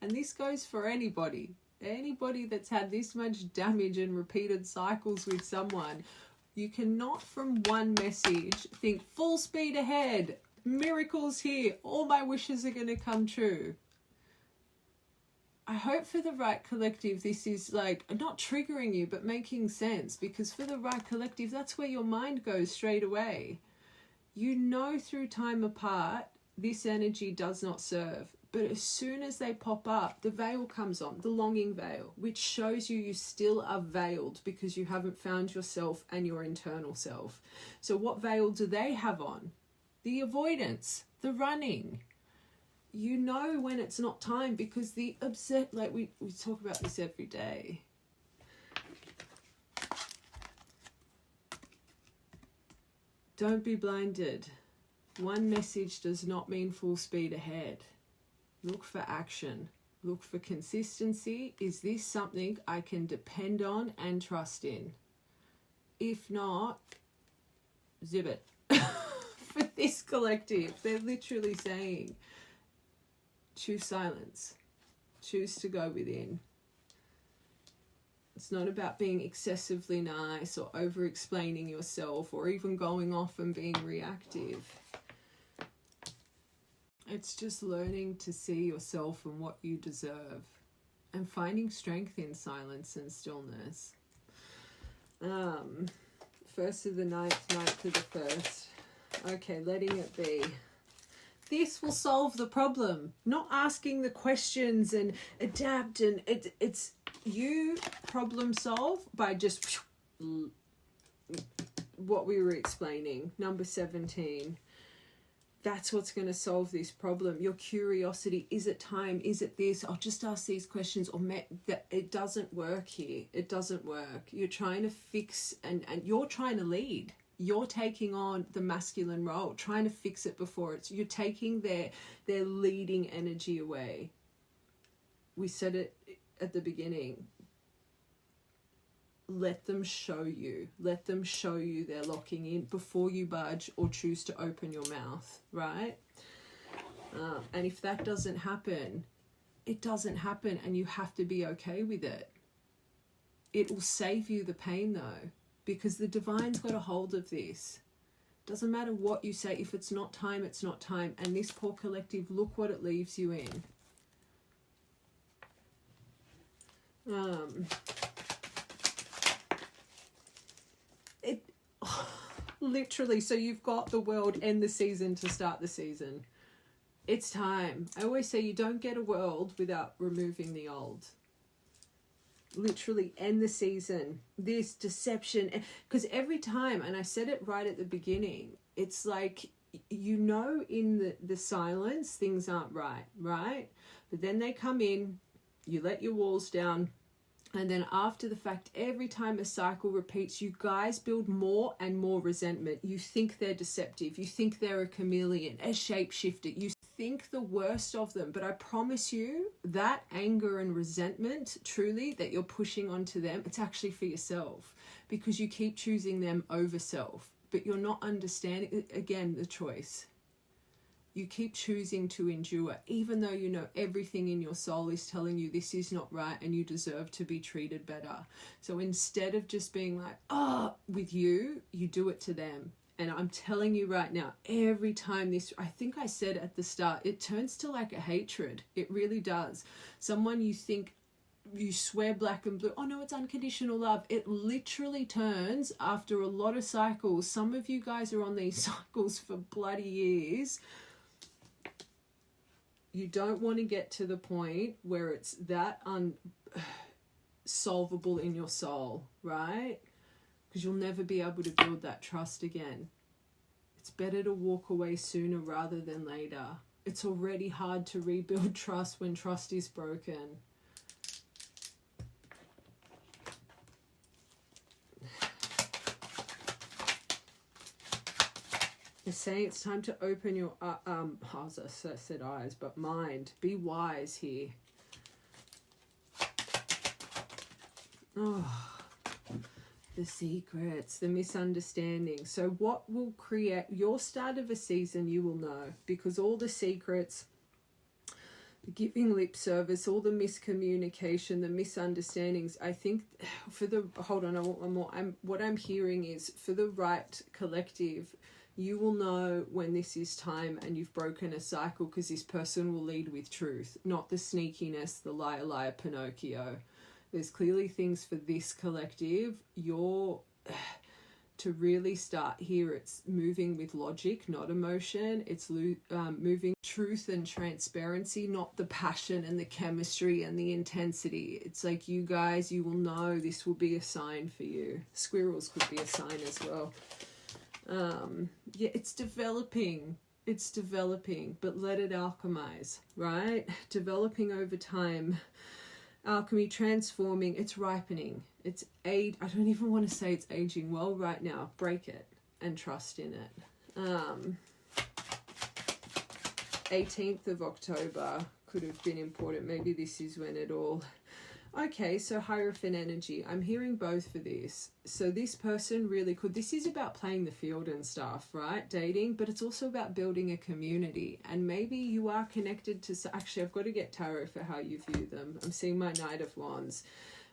A: and this goes for anybody that's had this much damage and repeated cycles with someone. You cannot from one message think full speed ahead, miracles here, all my wishes are going to come true. I hope for the right collective this is like not triggering you but making sense, because for the right collective that's where your mind goes straight away. You know through time apart this energy does not serve. But as soon as they pop up, the veil comes on, the longing veil, which shows you still are veiled because you haven't found yourself and your internal self. So what veil do they have on? The avoidance, the running. You know when it's not time because the like we talk about this every day. Don't be blinded. One message does not mean full speed ahead. Look for action. Look for consistency. Is this something I can depend on and trust in? If not, zip it. For this collective, they're literally saying, choose silence. Choose to go within. It's not about being excessively nice or over-explaining yourself or even going off and being reactive. It's just learning to see yourself and what you deserve and finding strength in silence and stillness. 1st of the 9th, 9th of the 1st. Okay, letting it be. This will solve the problem. Not asking the questions and adapt, and it's you problem solve by just what we were explaining. Number 17. That's what's going to solve this problem. Your curiosity. Is it time? Is it this? I'll just ask these questions. Or that it doesn't work here. It doesn't work. You're trying to fix and you're trying to lead. You're taking on the masculine role, trying to fix it before it's... You're taking their leading energy away. We said it at the beginning. Let them show you. Let them show you they're locking in before you budge or choose to open your mouth, right? And if that doesn't happen, it doesn't happen, and you have to be okay with it. It will save you the pain, though, because the divine's got a hold of this. Doesn't matter what you say. If it's not time, it's not time. And this poor collective, look what it leaves you in. Literally, so you've got the world and the season to start the season. It's time. I always say you don't get a world without removing the old. Literally end the season. This deception, because every time, and I said it right at the beginning, it's like, you know, in the silence things aren't right? But then they come in, you let your walls down, and then after the fact, every time a cycle repeats, you guys build more and more resentment. You think they're deceptive. You think they're a chameleon, a shapeshifter. You think the worst of them. But I promise you, that anger and resentment, truly, that you're pushing onto them, it's actually for yourself. Because you keep choosing them over self. But you're not understanding, again, the choice. You keep choosing to endure, even though you know everything in your soul is telling you this is not right and you deserve to be treated better. So instead of just being like, oh, with you, you do it to them. And I'm telling you right now, every time this, I think I said at the start, it turns to like a hatred. It really does. Someone you think, you swear black and blue, oh no, it's unconditional love. It literally turns after a lot of cycles. Some of you guys are on these cycles for bloody years. You don't want to get to the point where it's that unsolvable in your soul, right? Because you'll never be able to build that trust again. It's better to walk away sooner rather than later. It's already hard to rebuild trust when trust is broken. They're saying it's time to open your, as I said eyes, but mind. Be wise here. Oh, the secrets, the misunderstanding. So what will create your start of a season, you will know. Because all the secrets, the giving lip service, all the miscommunication, the misunderstandings, I think for the, hold on, I want one more. What I'm hearing is for the right collective, you will know when this is time and you've broken a cycle, because this person will lead with truth, not the sneakiness, the liar, Pinocchio. There's clearly things for this collective. You're to really start here. It's moving with logic, not emotion. It's moving truth and transparency, not the passion and the chemistry and the intensity. It's like you guys, you will know this will be a sign for you. Squirrels could be a sign as well. Yeah, it's developing, but let it alchemize, right? Developing over time, alchemy, transforming, it's ripening, it's I don't even want to say it's aging well right now. Break it and trust in it. 18th of October could have been important. Maybe this is when it all Okay, so Hierophant energy. I'm hearing both for this. So this person really could, this is about playing the field and stuff, right? Dating, but it's also about building a community. And maybe you are connected to, actually, I've got to get tarot for how you view them. I'm seeing my Knight of Wands.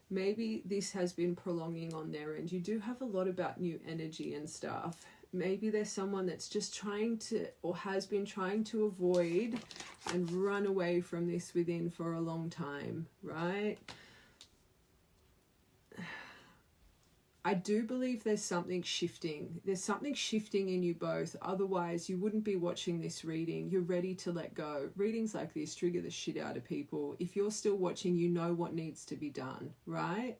A: Maybe this has been prolonging on their end. You do have a lot about new energy and stuff. Maybe there's someone that's just trying to, or has been trying to avoid and run away from this within for a long time, right? I do believe there's something shifting. There's something shifting in you both. Otherwise, you wouldn't be watching this reading. You're ready to let go. Readings like this trigger the shit out of people. If you're still watching, you know what needs to be done, right?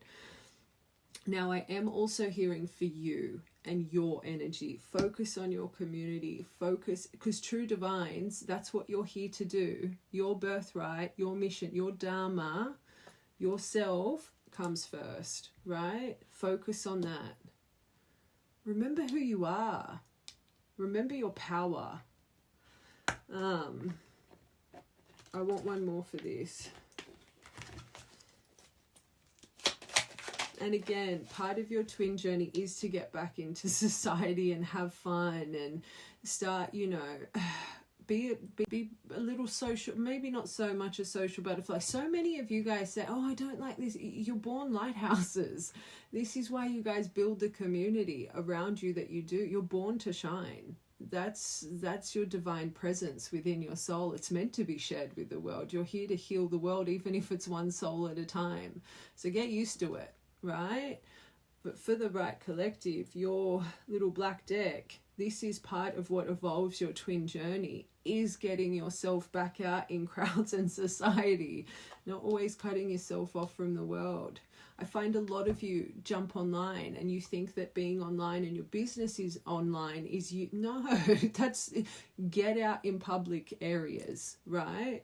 A: Now, I am also hearing for you and your energy. Focus on your community. Focus, because true divines, that's what you're here to do. Your birthright, your mission, your dharma, yourself comes first, right? Focus on that. Remember who you are. Remember your power. I want one more for this. And again, part of your twin journey is to get back into society and have fun and start, you know, be a little social, maybe not so much a social butterfly. So many of you guys say, oh, I don't like this. You're born lighthouses. This is why you guys build the community around you that you do. You're born to shine. That's your divine presence within your soul. It's meant to be shared with the world. You're here to heal the world, even if it's one soul at a time. So get used to it, right? But for the right collective, your little black deck, this is part of what evolves your twin journey, is getting yourself back out in crowds and society, not always cutting yourself off from the world. I find a lot of you jump online and you think that being online and your business is online is you. No, that's get out in public areas, right?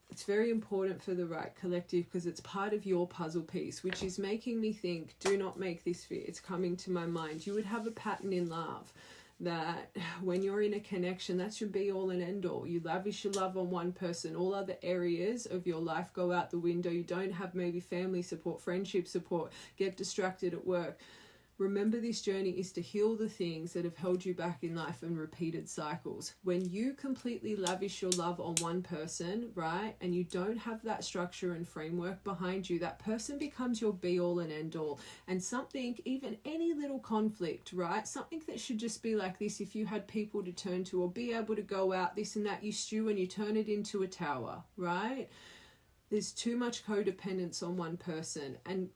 A: It's very important for the right collective because it's part of your puzzle piece, which is making me think, do not make this fit. It's coming to my mind. You would have a pattern in love that when you're in a connection, that's your be all and end all. You lavish your love on one person. All other areas of your life go out the window. You don't have maybe family support, friendship support, get distracted at work. Remember, this journey is to heal the things that have held you back in life and repeated cycles. When you completely lavish your love on one person, right, and you don't have that structure and framework behind you, that person becomes your be-all and end-all. And something, even any little conflict, right, something that should just be like this, if you had people to turn to or be able to go out, this and that, you stew and you turn it into a tower, right? There's too much codependence on one person. And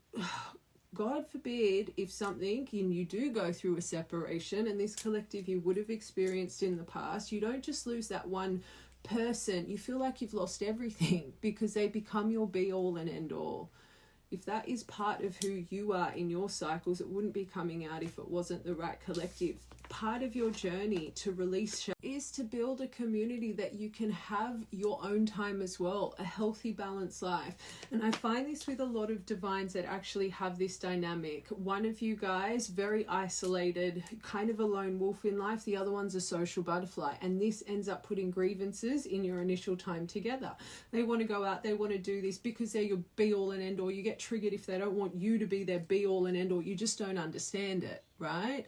A: God forbid if something, and you do go through a separation, and this collective you would have experienced in the past, you don't just lose that one person. You feel like you've lost everything because they become your be-all and end-all. If that is part of who you are in your cycles, it wouldn't be coming out if it wasn't the right collective. Part of your journey to release is to build a community that you can have your own time as well, a healthy, balanced life. And I find this with a lot of divines that actually have this dynamic. One of you guys, very isolated, kind of a lone wolf in life. The other one's a social butterfly. And this ends up putting grievances in your initial time together. They want to go out, they want to do this because they're your be-all and end-all. You get triggered if they don't want you to be their be-all and end-all. You just don't understand it, right?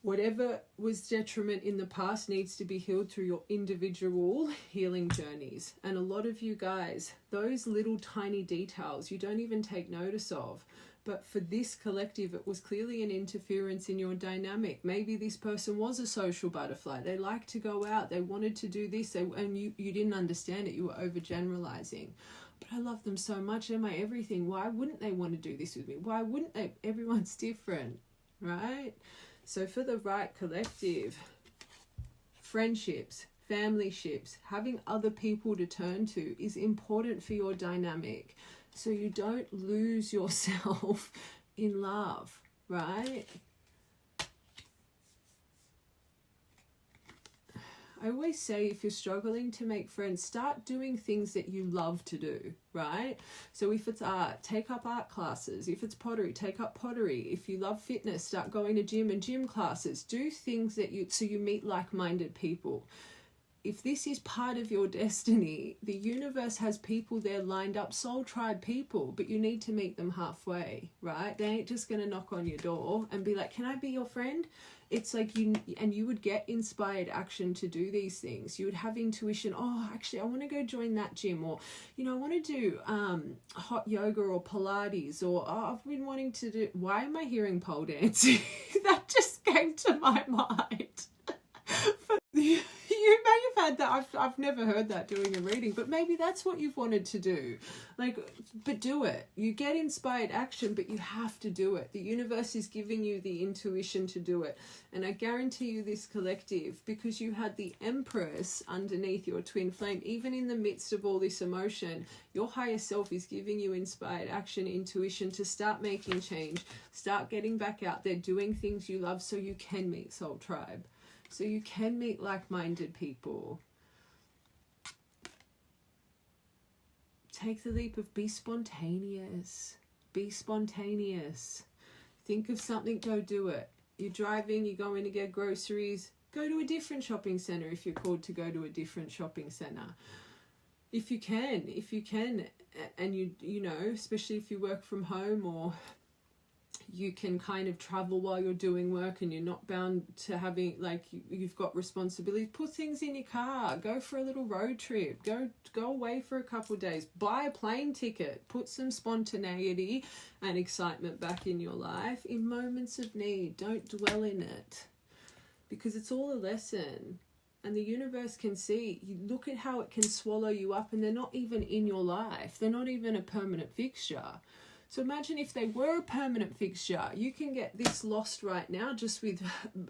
A: Whatever was detriment in the past needs to be healed through your individual healing journeys. And a lot of you guys, those little tiny details you don't even take notice of. But for this collective, it was clearly an interference in your dynamic. Maybe this person was a social butterfly. They liked to go out. They wanted to do this. And you didn't understand it. You were overgeneralizing. But I love them so much. They're my everything. Why wouldn't they want to do this with me? Why wouldn't they? Everyone's different, right? So for the right collective, friendships, family ships, having other people to turn to is important for your dynamic. So you don't lose yourself in love, right? I always say if you're struggling to make friends, start doing things that you love to do, right? So if it's art, take up art classes. If it's pottery, take up pottery. If you love fitness, start going to gym and gym classes. Do things that so you meet like-minded people. if this is part of your destiny, the universe has people there lined up, soul tribe people, but you need to meet them halfway, right? They ain't just going to knock on your door and be like, can I be your friend? It's like you would get inspired action to do these things. You would have intuition. Oh, actually, I want to go join that gym, or, I want to do hot yoga or Pilates, or I've been wanting to do. Why am I hearing pole dancing? That just came to my mind. You may have had that. I've never heard that doing a reading, but maybe that's what you've wanted to do. But do it. You get inspired action, but you have to do it. The universe is giving you the intuition to do it. And I guarantee you this collective, because you had the Empress underneath your twin flame, even in the midst of all this emotion, your higher self is giving you inspired action, intuition to start making change, start getting back out there, doing things you love so you can meet soul tribe. So you can meet like-minded people. Take the leap of be spontaneous. Be spontaneous. Think of something, go do it. You're driving, you're going to get groceries, go to a different shopping centre if you're called to go to a different shopping centre. If you can, and you know, especially if you work from home, or you can kind of travel while you're doing work and you're not bound to having, like, you've got responsibilities, put things in your car, go for a little road trip, go away for a couple of days, buy a plane ticket, put some spontaneity and excitement back in your life in moments of need. Don't dwell in it, because it's all a lesson. And the universe can see, you look at how it can swallow you up, and they're not even in your life. They're not even a permanent fixture. So imagine if they were a permanent fixture. You can get this lost right now just with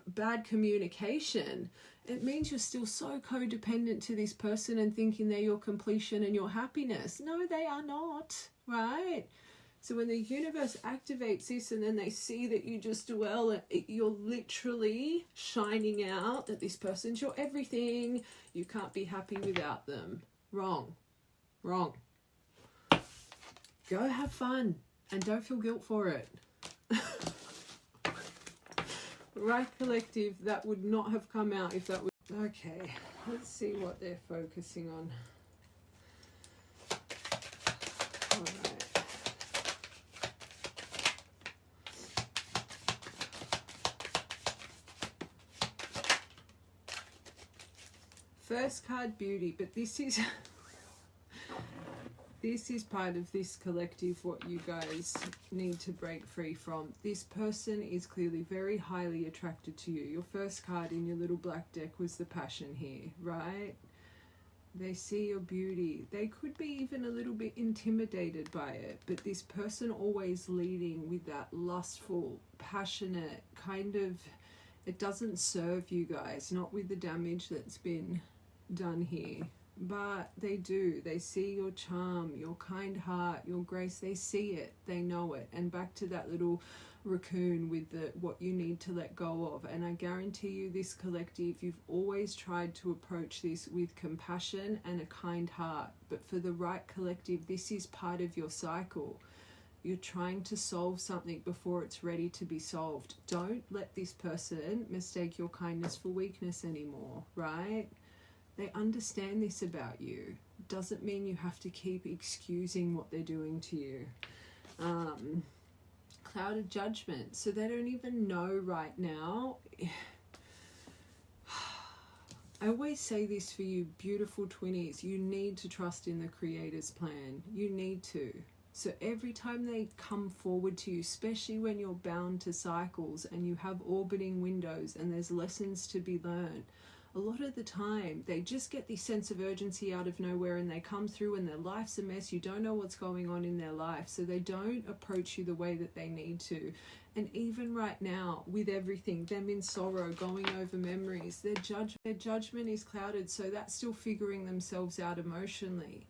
A: bad communication. It means you're still so codependent to this person and thinking they're your completion and your happiness. No, they are not, right? So when the universe activates this and then they see that you just dwell, you're literally shining out that this person's your everything. You can't be happy without them. Wrong. Go have fun. And don't feel guilt for it. Right, collective, that would not have come out if that was... Okay, let's see what they're focusing on. All right. First card, beauty, but this is... This is part of this collective, what you guys need to break free from. This person is clearly very highly attracted to you. Your first card in your little black deck was the passion here, right? They see your beauty. They could be even a little bit intimidated by it, but this person always leading with that lustful, passionate kind of, it doesn't serve you guys, not with the damage that's been done here. But they do. They see your charm, your kind heart, your grace. They see it. They know it. And back to that little raccoon with the what you need to let go of. And I guarantee you, this collective, you've always tried to approach this with compassion and a kind heart. But for the right collective, this is part of your cycle. You're trying to solve something before it's ready to be solved. Don't let this person mistake your kindness for weakness anymore, right? They understand this about you. Doesn't mean you have to keep excusing what they're doing to you. Clouded judgment. So they don't even know right now. I always say this for you beautiful twinnies. You need to trust in the Creator's plan. You need to. So every time they come forward to you, especially when you're bound to cycles and you have orbiting windows and there's lessons to be learned, a lot of the time they just get this sense of urgency out of nowhere and they come through and their life's a mess. You don't know what's going on in their life, so they don't approach you the way that they need to. And even right now, with everything, them in sorrow, going over memories, their judgment is clouded, so that's still figuring themselves out emotionally.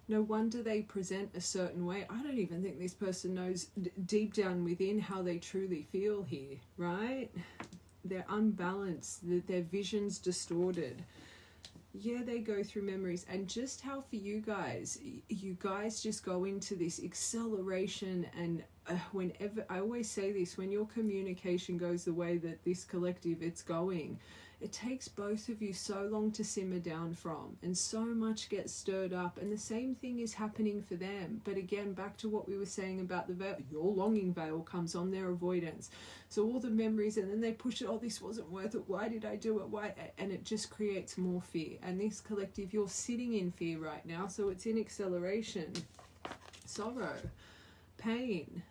A: No wonder they present a certain way. I don't even think this person knows deep down within how they truly feel here, right? They're unbalanced, their vision's distorted. Yeah, they go through memories. And just how for you guys just go into this acceleration. And whenever, I always say this, when your communication goes the way that this collective it's going, It takes both of you so long to simmer down from, and so much gets stirred up, and the same thing is happening for them. But again, back to what we were saying about the veil, your longing veil comes on, their avoidance. So all the memories, and then they push it, oh, this wasn't worth it, why did I do it, why? And it just creates more fear. And this collective, you're sitting in fear right now, so it's in acceleration, sorrow, pain.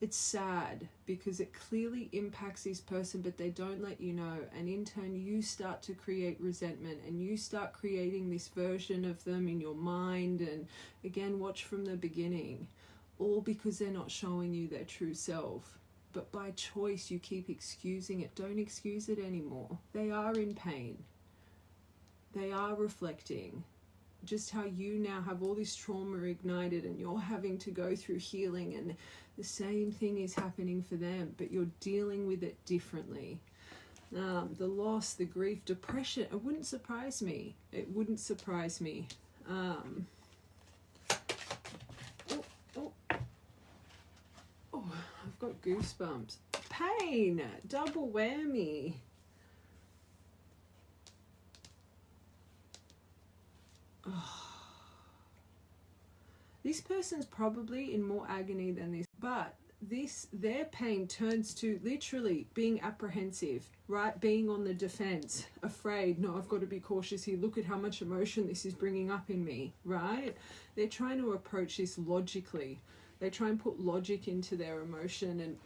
A: It's sad because it clearly impacts this person, but they don't let you know. And in turn, you start to create resentment, and you start creating this version of them in your mind. And again, watch from the beginning, all because they're not showing you their true self. But by choice, you keep excusing it. Don't excuse it anymore. They are in pain. They are reflecting just how you now have all this trauma ignited, and you're having to go through healing, and the same thing is happening for them, but you're dealing with it differently. The loss, the grief, depression, it wouldn't surprise me. It wouldn't surprise me. I've got goosebumps. Pain, double whammy. This person's probably in more agony than this, but their pain turns to literally being apprehensive, right? Being on the defense, afraid. No, I've got to be cautious here. Look at how much emotion this is bringing up in me, right? They're trying to approach this logically. They try and put logic into their emotion, and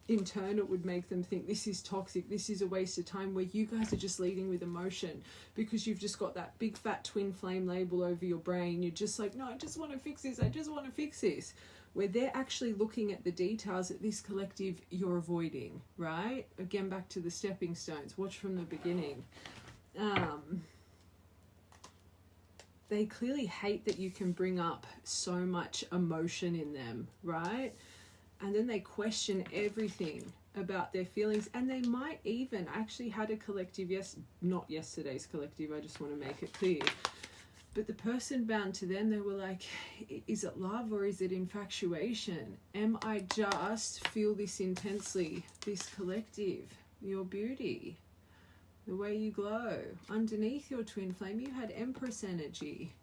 A: in turn it would make them think this is toxic, this is a waste of time, where you guys are just leading with emotion because you've just got that big fat twin flame label over your brain. You're just like, no, I just want to fix this, I just want to fix this. Where they're actually looking at the details that this collective you're avoiding, right? Again, back to the stepping stones. Watch from the beginning. They clearly hate that you can bring up so much emotion in them, right? And then they question everything about their feelings, and they might even, I actually had a collective, not yesterday's collective, I just want to make it clear, but the person bound to them, they were like, is it love or is it infatuation? Am I just feel this intensely? This collective, your beauty, the way you glow. Underneath your twin flame, you had Empress energy.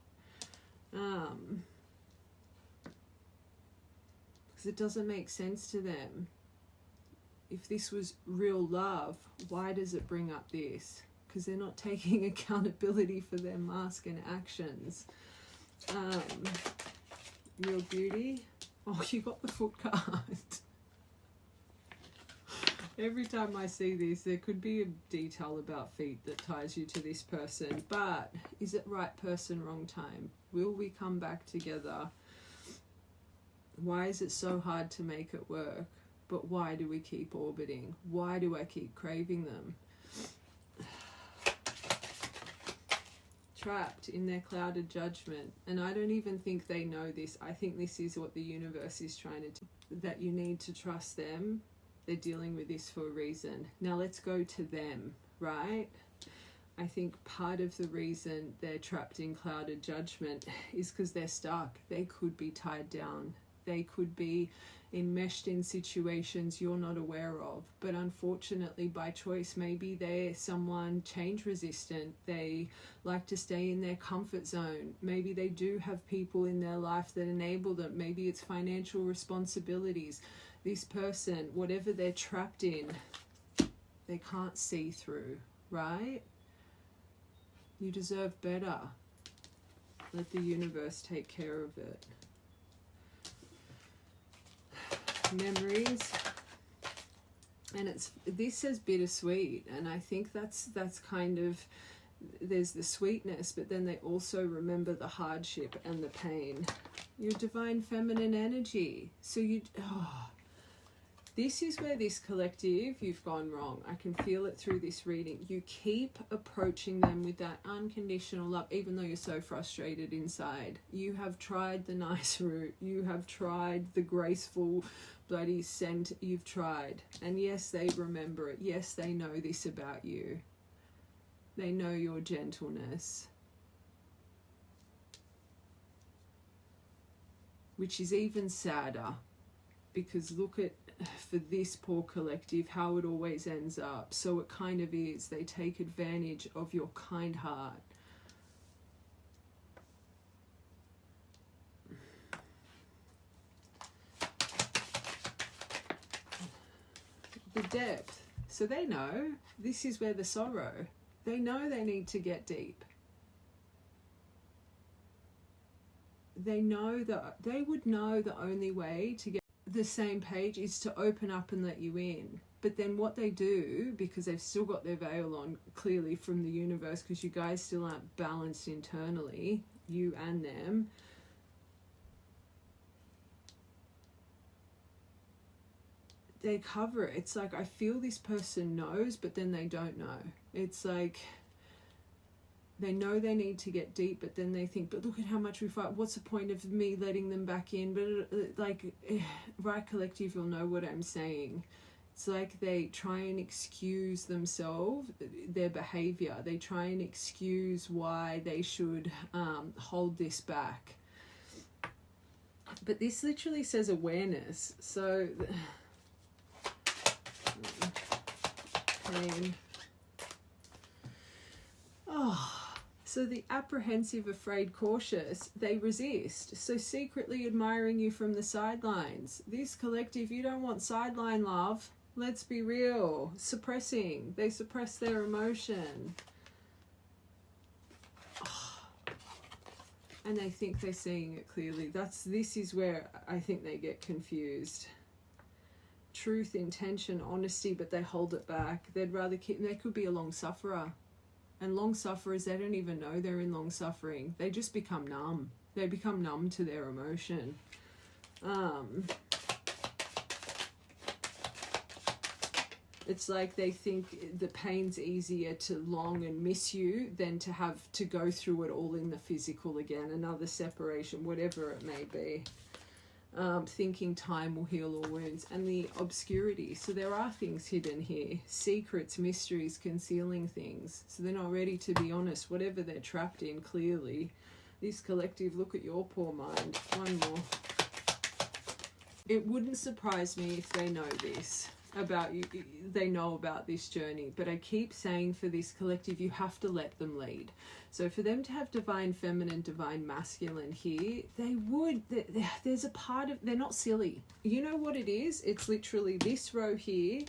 A: Because it doesn't make sense to them. If this was real love, why does it bring up this? Because they're not taking accountability for their mask and actions. Your beauty. Oh, you got the foot card. Every time I see this, there could be a detail about feet that ties you to this person. But is it right person, wrong time? Will we come back together? Why is it so hard to make it work? But why do we keep orbiting? Why do I keep craving them? Trapped in their clouded judgment. And I don't even think they know this. I think this is what the universe is trying to do. That you need to trust them. They're dealing with this for a reason. Now let's go to them, right? I think part of the reason they're trapped in clouded judgment is because they're stuck. They could be tied down. They could be enmeshed in situations you're not aware of. But unfortunately, by choice, maybe they're someone change resistant. They like to stay in their comfort zone. Maybe they do have people in their life that enable them. Maybe it's financial responsibilities. This person, whatever they're trapped in, they can't see through, right? You deserve better. Let the universe take care of it. Memories, and this says bittersweet, and I think that's kind of, there's the sweetness, but then they also remember the hardship and the pain. Your divine feminine energy. So this is where this collective, you've gone wrong. I can feel it through this reading. You keep approaching them with that unconditional love, even though you're so frustrated inside. You have tried the nice route. You have tried the graceful, bloody scent. You've tried. And yes, they remember it. Yes, they know this about you. They know your gentleness. Which is even sadder, because look at, for this poor collective, how it always ends up. So it kind of is. They take advantage of your kind heart. The depth. So they know this is where the sorrow. They know they need to get deep. They know that they would know the only way to get the same page is to open up and let you in. But then what they do, because they've still got their veil on clearly from the universe, because you guys still aren't balanced internally, you and them, they cover it. It's like, I feel this person knows, but then they don't know. It's like they know they need to get deep, but then they think, but look at how much we fight. What's the point of me letting them back in? But like, right collective, you'll know what I'm saying. It's like they try and excuse themselves, their behavior. They try and excuse why they should hold this back. But this literally says awareness. So, pain. Oh. So the apprehensive, afraid, cautious, they resist. So secretly admiring you from the sidelines. This collective, you don't want sideline love. Let's be real. Suppressing. They suppress their emotion. Oh. And they think they're seeing it clearly. This is where I think they get confused. Truth, intention, honesty, but they hold it back. They'd rather keep, they could be a long sufferer. And long sufferers, they don't even know they're in long suffering. They just become numb. They become numb to their emotion. It's like they think the pain's easier to long and miss you than to have to go through it all in the physical again. Another separation, whatever it may be. Thinking time will heal all wounds, and the obscurity. So there are things hidden here, secrets, mysteries, concealing things. So they're not ready to be honest, whatever they're trapped in. Clearly, this collective, look at your poor mind. One more. It wouldn't surprise me if they know this about you. They know about this journey, but I keep saying for this collective, you have to let them lead. So for them to have divine feminine, divine masculine here, they would, there's a part of, they're not silly. You know what it is? It's literally this row here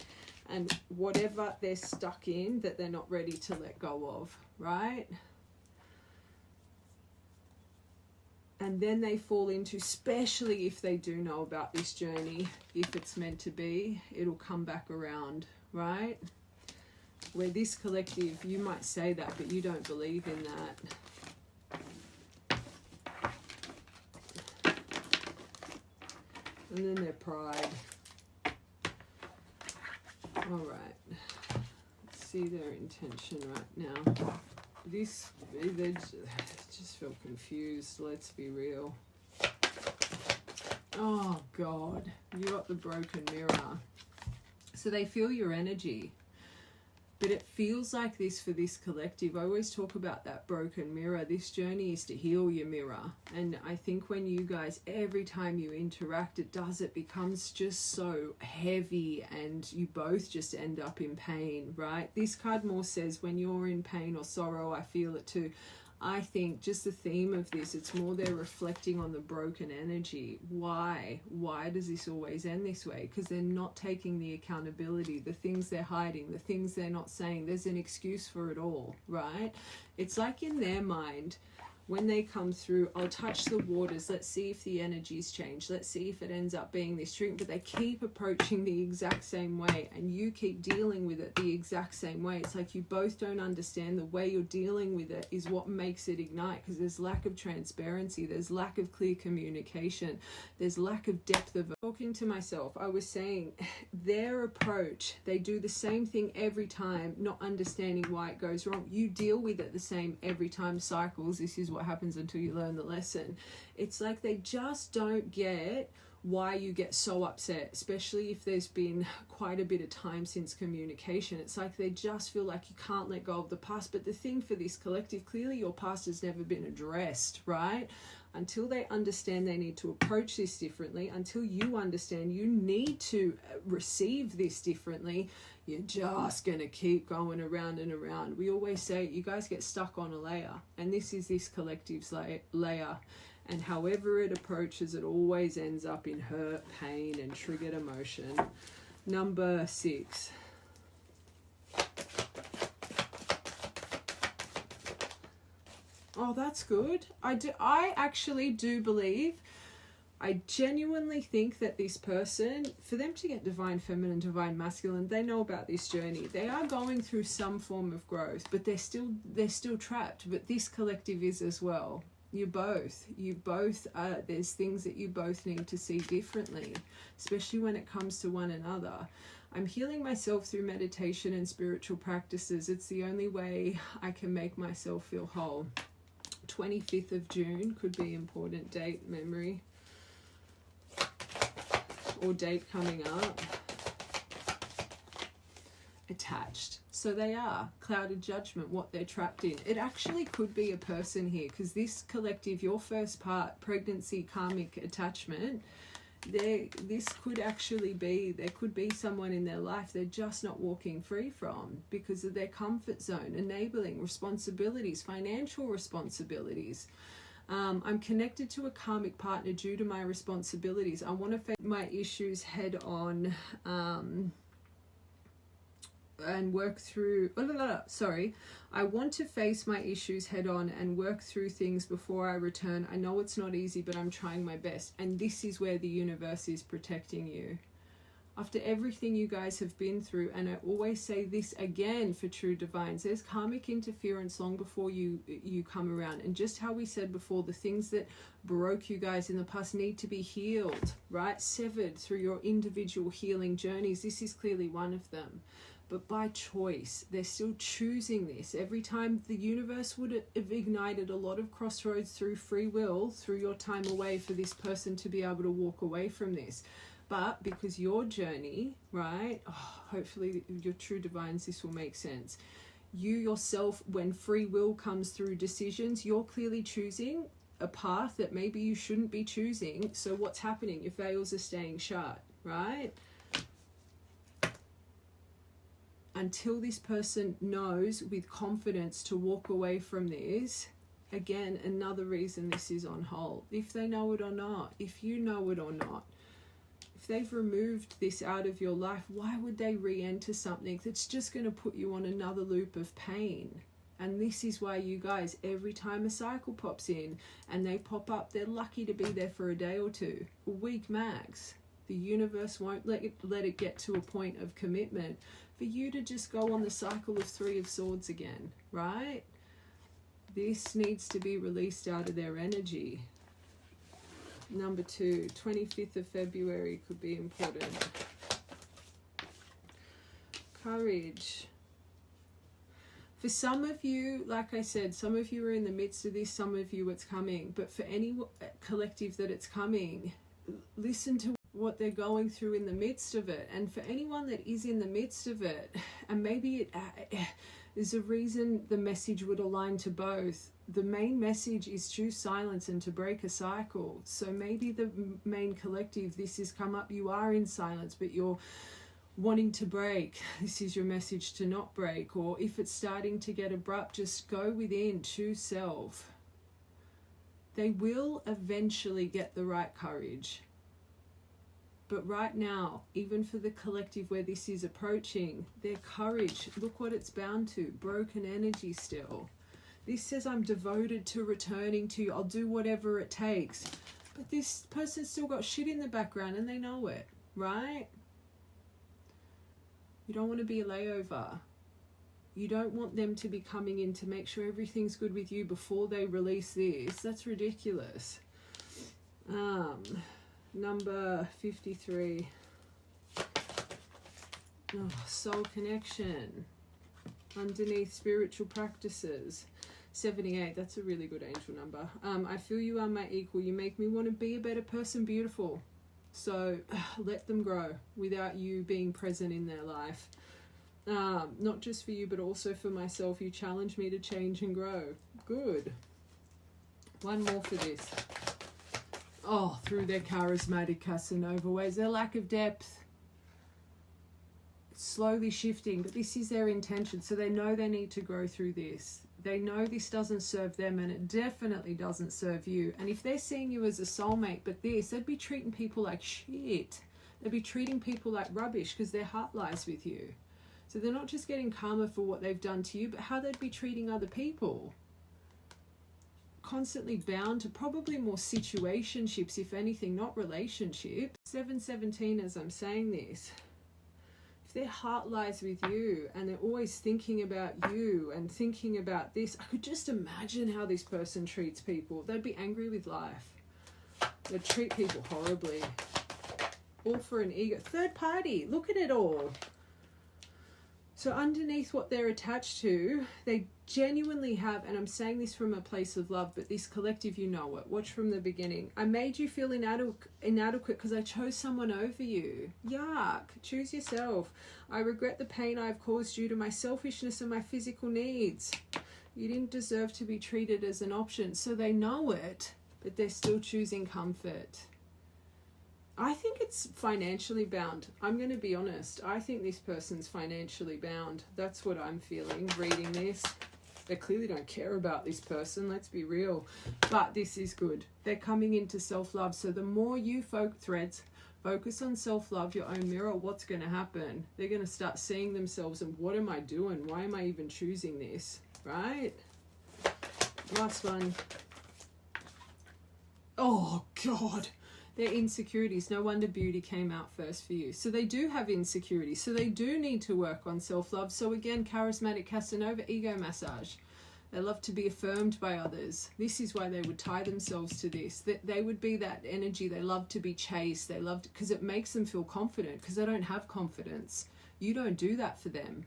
A: and whatever they're stuck in that they're not ready to let go of, right? And then they fall into, especially if they do know about this journey, if it's meant to be, it'll come back around, right? Where this collective, you might say that, but you don't believe in that. And then their pride. All right. Let's see their intention right now. They just feel confused, let's be real. Oh God, you got the broken mirror. So they feel your energy. But it feels like this for this collective. I always talk about that broken mirror. This journey is to heal your mirror. And I think when you guys, every time you interact, it becomes just so heavy and you both just end up in pain, right? This card more says when you're in pain or sorrow, I feel it too. I think just the theme of this, it's more they're reflecting on the broken energy. Why? Why does this always end this way? Because they're not taking the accountability, the things they're hiding, the things they're not saying. There's an excuse for it all, right? It's like in their mind, when they come through, I'll touch the waters, let's see if the energies change, let's see if it ends up being this drink, but they keep approaching the exact same way and you keep dealing with it the exact same way. It's like you both don't understand the way you're dealing with it is what makes it ignite, because there's lack of transparency, there's lack of clear communication, there's lack of depth of talking to myself. I was saying their approach, they do the same thing every time, not understanding why it goes wrong. You deal with it the same every time, cycles. This is what happens until you learn the lesson. It's like they just don't get why you get so upset, especially if there's been quite a bit of time since communication. It's like they just feel like you can't let go of the past. But the thing for this collective, clearly your past has never been addressed, right? Until they understand they need to approach this differently, until you understand you need to receive this differently, you're just going to keep going around and around. We always say you guys get stuck on a layer, and this is this collective's layer. And however it approaches, it always ends up in hurt, pain, and triggered emotion. Number 6. Oh, that's good. I actually do believe, I genuinely think that this person, for them to get divine feminine, divine masculine, they know about this journey. They are going through some form of growth, but they're still trapped. But this collective is as well. You both there's things that you both need to see differently, especially when it comes to one another. I'm healing myself through meditation and spiritual practices. It's the only way I can make myself feel whole. 25th of June could be important date, memory, or date coming up. Attached. So they are clouded judgment, what they're trapped in. It actually could be a person here, because this collective, your first part, pregnancy, karmic attachment, this could actually be, there could be someone in their life they're just not walking free from because of their comfort zone, enabling responsibilities, financial responsibilities. I'm connected to a karmic partner due to my responsibilities. I want to face my issues head on, and work through, I want to face my issues head on and work through things before I return. I know it's not easy, but I'm trying my best. And this is where the universe is protecting you. After everything you guys have been through, and I always say this again for true divines, there's karmic interference long before you come around. And just how we said before, the things that broke you guys in the past need to be healed, right? Severed through your individual healing journeys. This is clearly one of them. But by choice, they're still choosing this. Every time the universe would have ignited a lot of crossroads through free will, through your time away for this person to be able to walk away from this. But because your journey, right, hopefully your true divines, this will make sense. You yourself, when free will comes through decisions, you're clearly choosing a path that maybe you shouldn't be choosing. So what's happening? Your veils are staying shut, right? Until this person knows with confidence to walk away from this, again, another reason this is on hold. If they know it or not, if you know it or not, if they've removed this out of your life, why would they re-enter something that's just going to put you on another loop of pain? And this is why you guys, every time a cycle pops in and they pop up, they're lucky to be there for a day or two, a week max. The universe won't let it get to a point of commitment for you to just go on the cycle of 3 of Swords again, right? This needs to be released out of their energy. Number 2, 25th of February could be important. Courage. For some of you, like I said, some of you are in the midst of this, some of you it's coming. But for any collective that it's coming, listen to what they're going through in the midst of it. And for anyone that is in the midst of it, and maybe there's a reason the message would align to both. The main message is choose silence and to break a cycle. So maybe the main collective, this has come up, you are in silence, but you're wanting to break. This is your message to not break. Or if it's starting to get abrupt, just go within, choose self. They will eventually get the right courage. But right now, even for the collective where this is approaching, their courage, look what it's bound to, broken energy still. This says, I'm devoted to returning to you. I'll do whatever it takes. But this person's still got shit in the background and they know it, right? You don't want to be a layover. You don't want them to be coming in to make sure everything's good with you before they release this. That's ridiculous. Number 53. Oh, soul connection. Underneath spiritual practices. 78, that's a really good angel number. I feel you are my equal. You make me want to be a better person, beautiful. So let them grow without you being present in their life. Not just for you, but also for myself. You challenge me to change and grow. Good. One more for this. Oh, through their charismatic Casanova ways, their lack of depth. It's slowly shifting, but this is their intention. So they know they need to grow through this. They know this doesn't serve them, and it definitely doesn't serve you. And if they're seeing you as a soulmate, but this, they'd be treating people like shit. They'd be treating people like rubbish because their heart lies with you. So they're not just getting karma for what they've done to you, but how they'd be treating other people. Constantly bound to probably more situationships, if anything, not relationships. 717, as I'm saying this. If their heart lies with you and they're always thinking about you and thinking about this, I could just imagine how this person treats people. They'd be angry with life. They'd treat people horribly. All for an ego. Third party. Look at it all. So underneath what they're attached to, they genuinely have, and I'm saying this from a place of love, but this collective, you know it. Watch from the beginning. I made you feel inadequate because I chose someone over you. Yuck. Choose yourself. I regret the pain I've caused you to my selfishness and my physical needs. You didn't deserve to be treated as an option. So they know it, but they're still choosing comfort. I think it's financially bound. I'm going to be honest. I think this person's financially bound. That's what I'm feeling reading this. They clearly don't care about this person. Let's be real. But this is good. They're coming into self-love. So the more you focus on self-love, your own mirror, what's going to happen? They're going to start seeing themselves and what am I doing? Why am I even choosing this? Right? Last one. Oh, God. Their insecurities. No wonder beauty came out first for you. So they do have insecurities. So they do need to work on self-love. So again, charismatic Casanova, ego massage. They love to be affirmed by others. This is why they would tie themselves to this. They would be that energy. They love to be chased. They love because it makes them feel confident because they don't have confidence. You don't do that for them.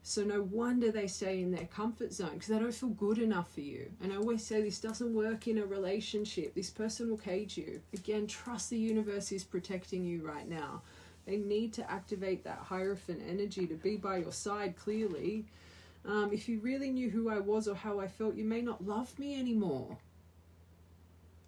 A: So no wonder they stay in their comfort zone because they don't feel good enough for you. And I always say this doesn't work in a relationship. This person will cage you. Again, trust the universe is protecting you right now. They need to activate that Hierophant energy to be by your side clearly. If you really knew who I was or how I felt, you may not love me anymore.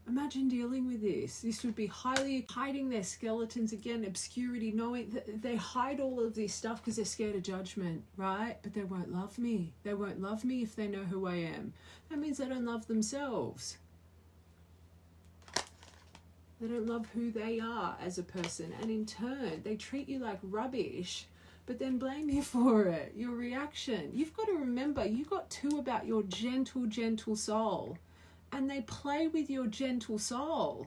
A: Imagine dealing with this. This would be hiding their skeletons again, obscurity, knowing that they hide all of this stuff because they're scared of judgment, right? But they won't love me. They won't love me if they know who I am. That means they don't love themselves. They don't love who they are as a person. And in turn, they treat you like rubbish, but then blame you for it, your reaction. You've got to remember, you got two about your gentle, gentle soul. And they play with your gentle soul.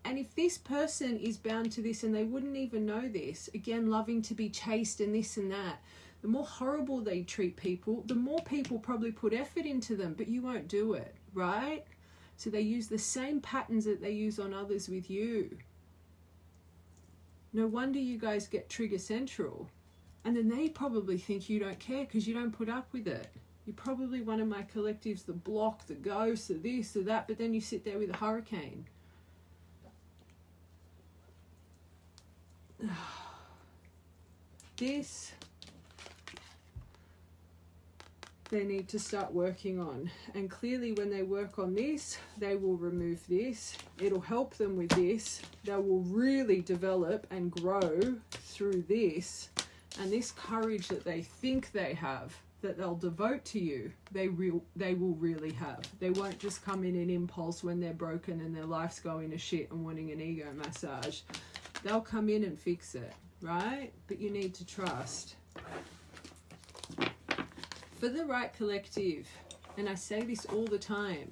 A: And if this person is bound to this and they wouldn't even know this, again, loving to be chased and this and that, the more horrible they treat people, the more people probably put effort into them, but you won't do it, right? So they use the same patterns that they use on others with you. No wonder you guys get trigger central. And then they probably think you don't care because you don't put up with it. You're probably one of my collectives, the block, the ghost, the this, the that, but then you sit there with a hurricane. This, they need to start working on. And clearly when they work on this, they will remove this. It'll help them with this. They will really develop and grow through this. And this courage that they think they have, that they'll devote to you, they will really have. They won't just come in an impulse when they're broken and their life's going to shit and wanting an ego massage. They'll come in and fix it, right? But you need to trust. For the right collective, and I say this all the time,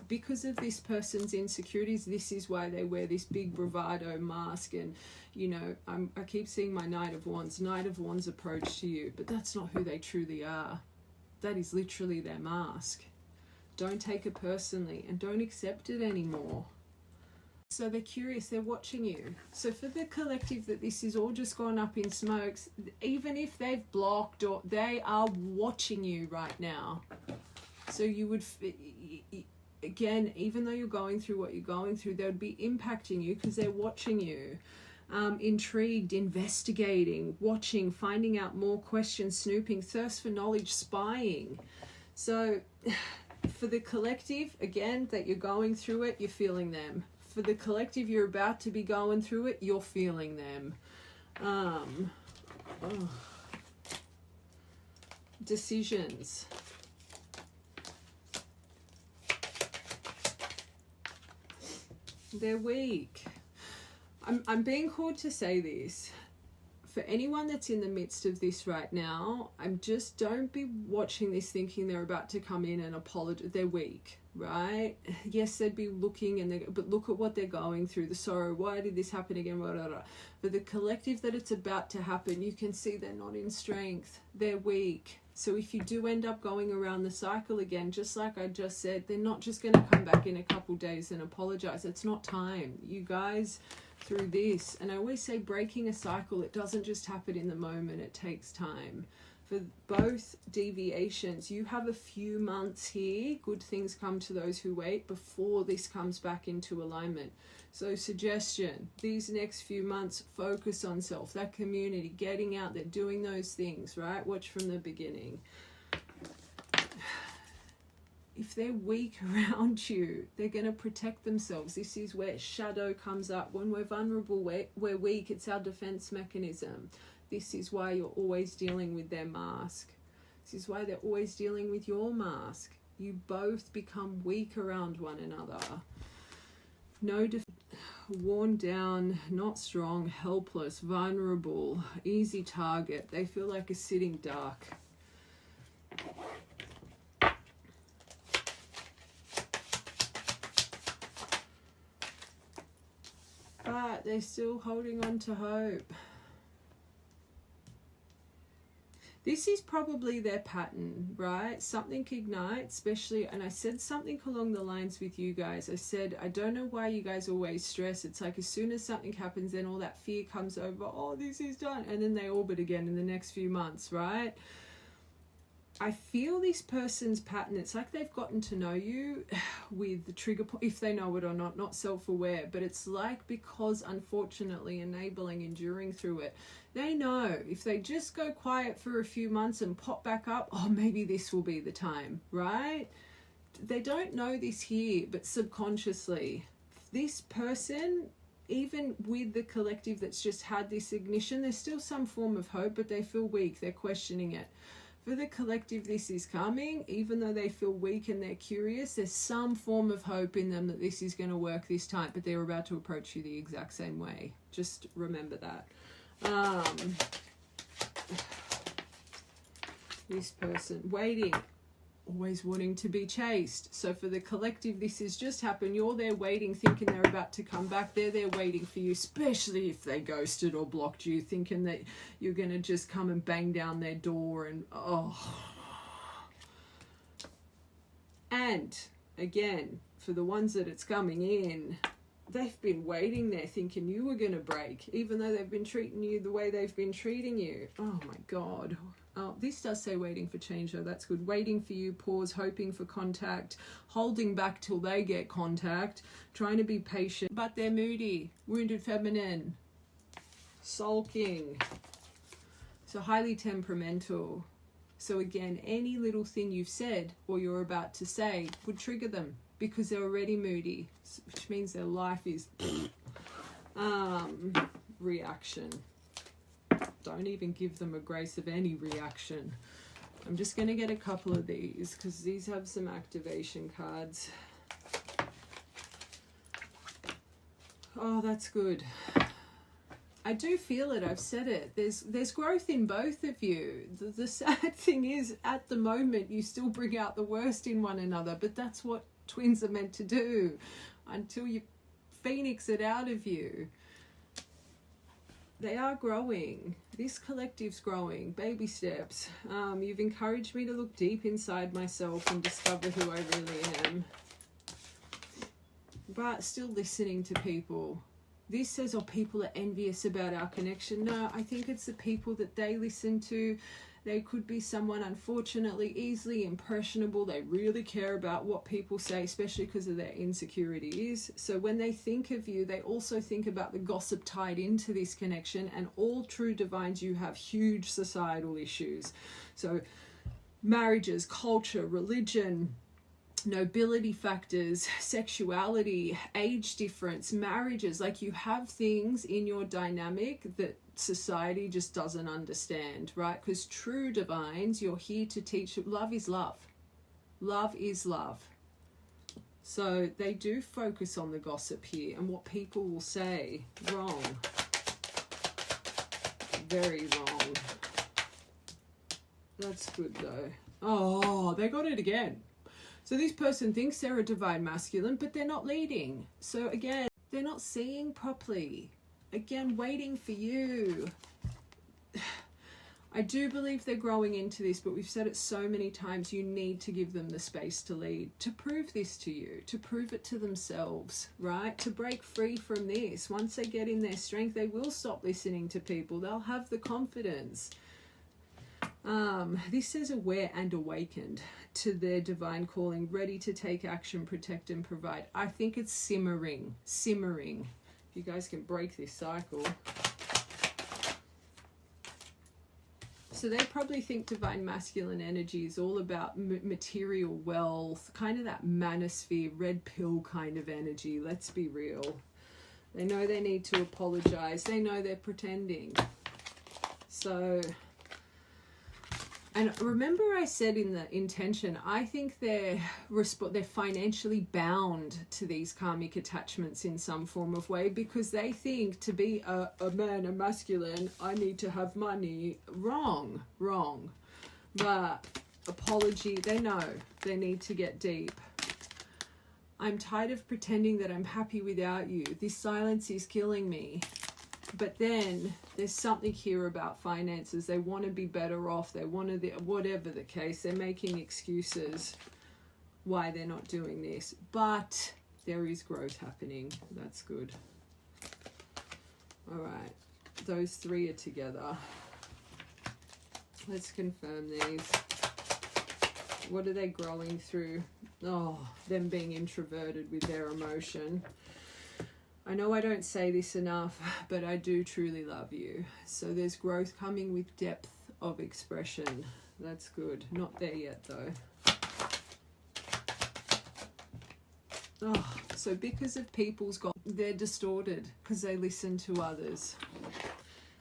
A: because of this person's insecurities, this is why they wear this big bravado mask. And you know, I keep seeing my Knight of Wands approach to you, but that's not who they truly are. That is literally their mask. Don't take it personally and don't accept it anymore. So they're curious, they're watching you. So for the collective that this is all just gone up in smokes, even if they've blocked or they are watching you right now. So you would, again, even though you're going through what you're going through, they would be impacting you because they're watching you. Intrigued, investigating, watching, finding out more questions, snooping, thirst for knowledge, spying. So for the collective, again, that you're going through it, you're feeling them. For the collective, you're about to be going through it, you're feeling them. Decisions. They're weak. I'm being called to say this. For anyone that's in the midst of this right now, don't be watching this thinking they're about to come in and apologize. They're weak, right? Yes, they'd be looking, but look at what they're going through, the sorrow. Why did this happen again? Blah, blah, blah. For the collective that it's about to happen, you can see they're not in strength. They're weak. So if you do end up going around the cycle again, just like I just said, they're not just going to come back in a couple days and apologize. It's not time. You guys, through this, and I always say breaking a cycle, it doesn't just happen in the moment, it takes time. For both deviations, you have a few months here, good things come to those who wait, before this comes back into alignment. So suggestion, these next few months, focus on self, that community, getting out there, doing those things, right? Watch from the beginning. If they're weak around you, they're going to protect themselves. This is where shadow comes up. When we're vulnerable, we're weak. It's our defense mechanism. This is why you're always dealing with their mask. This is why they're always dealing with your mask. You both become weak around one another. Worn down, not strong, helpless, vulnerable, easy target. They feel like a sitting duck. But they're still holding on to hope. This is probably their pattern, right? Something ignites, especially, and I said something along the lines with you guys. I said, I don't know why you guys always stress. It's like as soon as something happens, then all that fear comes over. Oh, this is done. And then they orbit again in the next few months, right? I feel this person's pattern. It's like they've gotten to know you with the trigger point, if they know it or not self-aware. But it's like, because unfortunately enabling, enduring through it, they know if they just go quiet for a few months and pop back up, oh, maybe this will be the time, right? They don't know this here, but subconsciously, this person, even with the collective that's just had this ignition, there's still some form of hope, but they feel weak. They're questioning it. For the collective, this is coming. Even though they feel weak and they're curious, there's some form of hope in them that this is going to work this time, but they're about to approach you the exact same way. Just remember that. This person, waiting, always wanting to be chased. So for the collective, this has just happened. You're there waiting, thinking they're about to come back. They're there waiting for you, especially if they ghosted or blocked you, thinking that you're going to just come and bang down their door and, oh. And again, for the ones that it's coming in, they've been waiting there thinking you were going to break, even though they've been treating you the way they've been treating you. Oh my God. Oh, this does say waiting for change, though. That's good. Waiting for you, pause, hoping for contact, holding back till they get contact, trying to be patient. But they're moody, wounded feminine, sulking, so highly temperamental. So again, any little thing you've said or you're about to say would trigger them because they're already moody, which means their life is reaction. Don't even give them a grace of any reaction. I'm just going to get a couple of these because these have some activation cards. Oh, that's good. I do feel it. I've said it. There's growth in both of you. The sad thing is, at the moment, you still bring out the worst in one another, but that's what twins are meant to do until you phoenix it out of you. They are growing. This collective's growing. Baby steps. You've encouraged me to look deep inside myself and discover who I really am. But still listening to people. This says, oh, people are envious about our connection. No, I think it's the people that they listen to They could be someone, unfortunately, easily impressionable. They really care about what people say, especially because of their insecurities. So when they think of you, they also think about the gossip tied into this connection. And all true divines, you have huge societal issues. So marriages, culture, religion, nobility factors, sexuality, age difference, marriages, like you have things in your dynamic that society just doesn't understand, right? Because true divines, you're here to teach love is love. Love is love. So they do focus on the gossip here and what people will say. Wrong. Very wrong. That's good though. Oh, they got it again. So this person thinks they're a divine masculine, but they're not leading. So again, they're not seeing properly. Again, waiting for you. I do believe they're growing into this, but we've said it so many times, you need to give them the space to lead, to prove this to you, to prove it to themselves, right? To break free from this. Once they get in their strength, they will stop listening to people. They'll have the confidence. This says aware and awakened to their divine calling, ready to take action, protect and provide. I think it's simmering. If you guys can break this cycle. So they probably think divine masculine energy is all about material wealth, kind of that manosphere, red pill kind of energy. Let's be real. They know they need to apologize. They know they're pretending. So, and remember I said in the intention, I think they're financially bound to these karmic attachments in some form of way, because they think to be a man, a masculine, I need to have money. Wrong. But apology, they know they need to get deep. I'm tired of pretending that I'm happy without you. This silence is killing me. But then there's something here about finances. They want to be better off. They want to, whatever the case, they're making excuses why they're not doing this. But there is growth happening. That's good. All right. Those three are together. Let's confirm these. What are they growing through? Oh, them being introverted with their emotion. I know I don't say this enough, but I do truly love you. So there's growth coming with depth of expression. That's good. Not there yet, though. Oh, so because of they're distorted because they listen to others.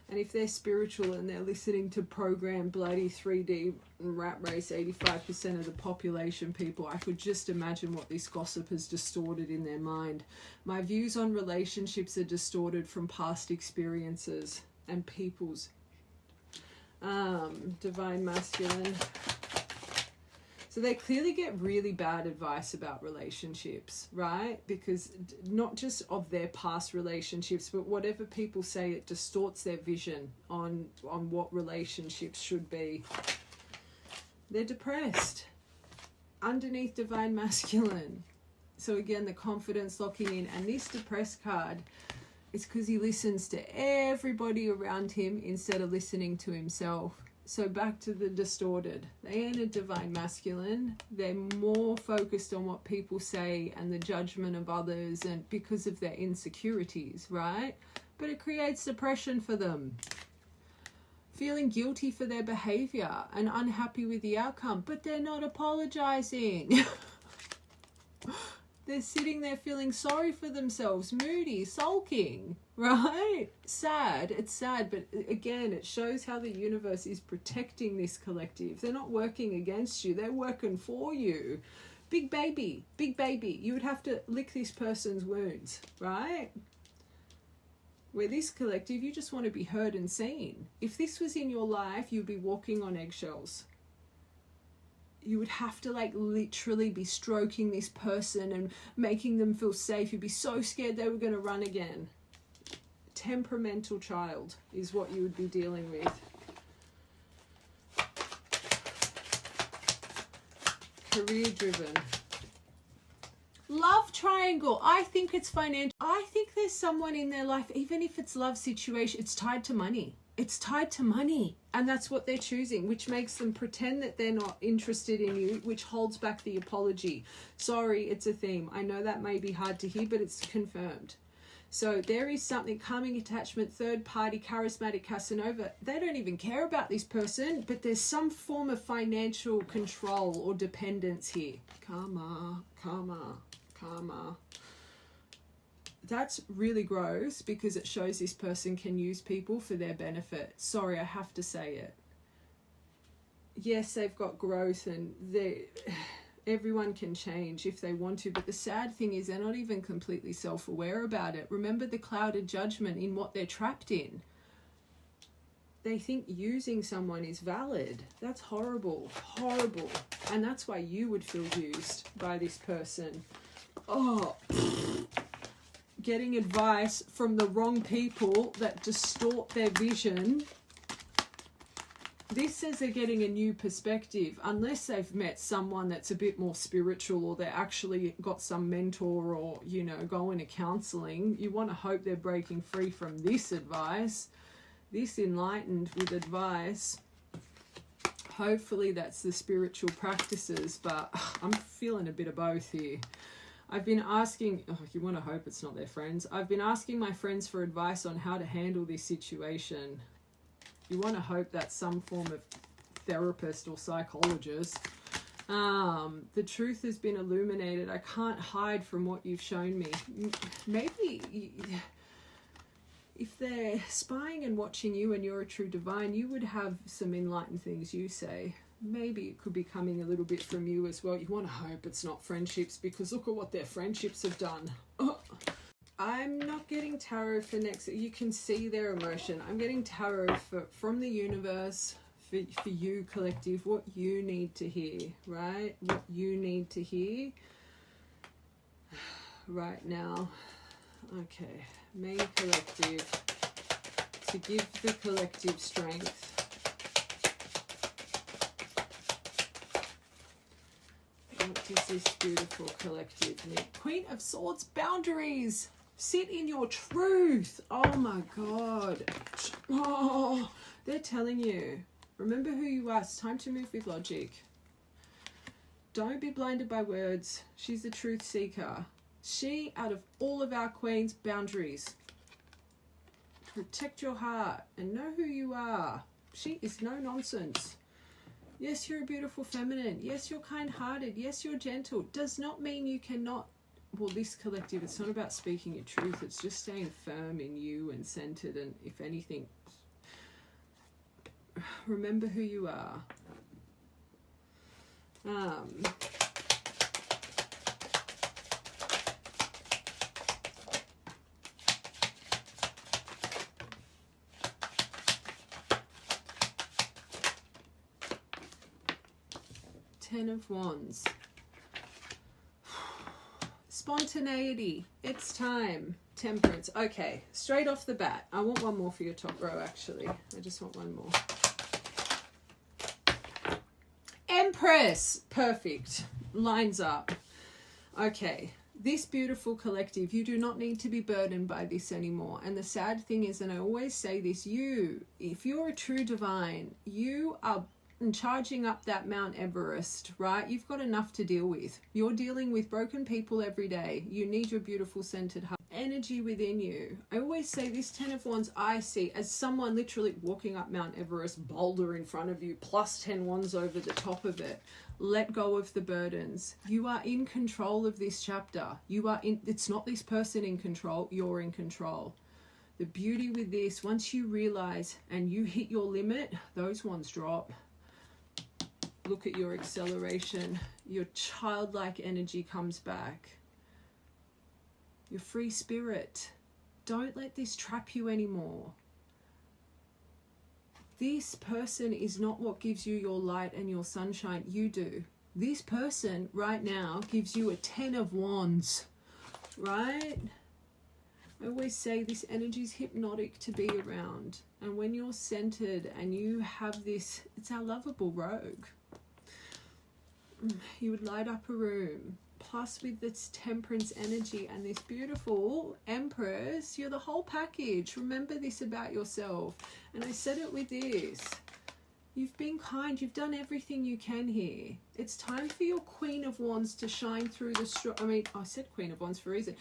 A: And if they're spiritual and they're listening to program bloody 3D rat race, 85% of the population people, I could just imagine what this gossip has distorted in their mind. My views on relationships are distorted from past experiences and people's. Divine masculine. So they clearly get really bad advice about relationships, right? Because not just of their past relationships, but whatever people say, it distorts their vision on what relationships should be. They're depressed. Underneath divine masculine. So again, the confidence locking in. And this depressed card, it's because he listens to everybody around him instead of listening to himself. So back to the distorted. They ain't a divine masculine. They're more focused on what people say and the judgment of others, and because of their insecurities, right? But it creates depression for them. Feeling guilty for their behavior and unhappy with the outcome, but they're not apologizing. They're sitting there feeling sorry for themselves, moody, sulking, right? Sad. It's sad, but again, it shows how the universe is protecting this collective. They're not working against you. They're working for you. Big baby. You would have to lick this person's wounds, right? Where this collective, you just want to be heard and seen. If this was in your life, you'd be walking on eggshells. You would have to literally be stroking this person and making them feel safe. You'd be so scared they were going to run again. Temperamental child is what you would be dealing with. Career driven. Love triangle. I think it's financial. I think there's someone in their life, even if it's love situation, it's tied to money. It's tied to money. And that's what they're choosing, which makes them pretend that they're not interested in you, which holds back the apology. Sorry, it's a theme. I know that may be hard to hear, but it's confirmed. So there is something, karmic attachment, third party, charismatic Casanova. They don't even care about this person, but there's some form of financial control or dependence here. Karma, karma, karma. That's really gross because it shows this person can use people for their benefit. Sorry, I have to say it. Yes, they've got growth and everyone can change if they want to, but the sad thing is they're not even completely self-aware about it. Remember the clouded judgment in what they're trapped in. They think using someone is valid. That's horrible, horrible. And that's why you would feel used by this person. Oh, getting advice from the wrong people that distort their vision. This says they're getting a new perspective, unless they've met someone that's a bit more spiritual or they actually got some mentor or, you know, going to counseling. You want to hope they're breaking free from this advice, this enlightened with advice. Hopefully that's the spiritual practices, but I'm feeling a bit of both here. I've been asking, you want to hope it's not their friends. I've been asking my friends for advice on how to handle this situation. You want to hope that's some form of therapist or psychologist. The truth has been illuminated. I can't hide from what you've shown me. Maybe if they're spying and watching you and you're a true divine, you would have some enlightened things you say. Maybe it could be coming a little bit from you as well. You want to hope it's not friendships, because look at what their friendships have done. Oh. I'm not getting tarot for next. You can see their emotion. I'm getting tarot from the universe for you, collective, what you need to hear, right? What you need to hear right now. Okay, main collective, to give the collective strength. What does this beautiful collective need? Queen of Swords, boundaries. Sit in your truth. Oh my God. Oh, they're telling you. Remember who you are. It's time to move with logic. Don't be blinded by words. She's the truth seeker. She, out of all of our queens, boundaries. Protect your heart and know who you are. She is no nonsense. Yes, you're a beautiful feminine. Yes, you're kind-hearted. Yes, you're gentle. Does not mean you cannot. Well, this collective, it's not about speaking your truth. It's just staying firm in you and centered. And if anything, remember who you are. Ten of Wands. Spontaneity. It's time. Temperance. Okay, straight off the bat. I want one more for your top row, actually. I just want one more. Empress. Perfect. Lines up. Okay. This beautiful collective, you do not need to be burdened by this anymore. And the sad thing is, and I always say this, if you're a true divine, you are charging up that Mount Everest, right? You've got enough to deal with. You're dealing with broken people every day. You need your beautiful centered heart. Energy within you. I always say this 10 of Wands I see as someone literally walking up Mount Everest, boulder in front of you, plus 10 wands over the top of it. Let go of the burdens. You are in control of this chapter. It's not this person in control, you're in control. The beauty with this, once you realize and you hit your limit, those ones drop. Look at your acceleration. Your childlike energy comes back. Your free spirit. Don't let this trap you anymore. This person is not what gives you your light and your sunshine. You do. This person right now gives you a 10 of Wands, right? I always say this energy is hypnotic to be around. And when you're centered and you have this, it's our lovable rogue. You would light up a room. Plus with this temperance energy and this beautiful Empress, you're the whole package. Remember this about yourself. And I said it with this. You've been kind. You've done everything you can here. It's time for your Queen of Wands to shine through the I said Queen of Wands for a reason.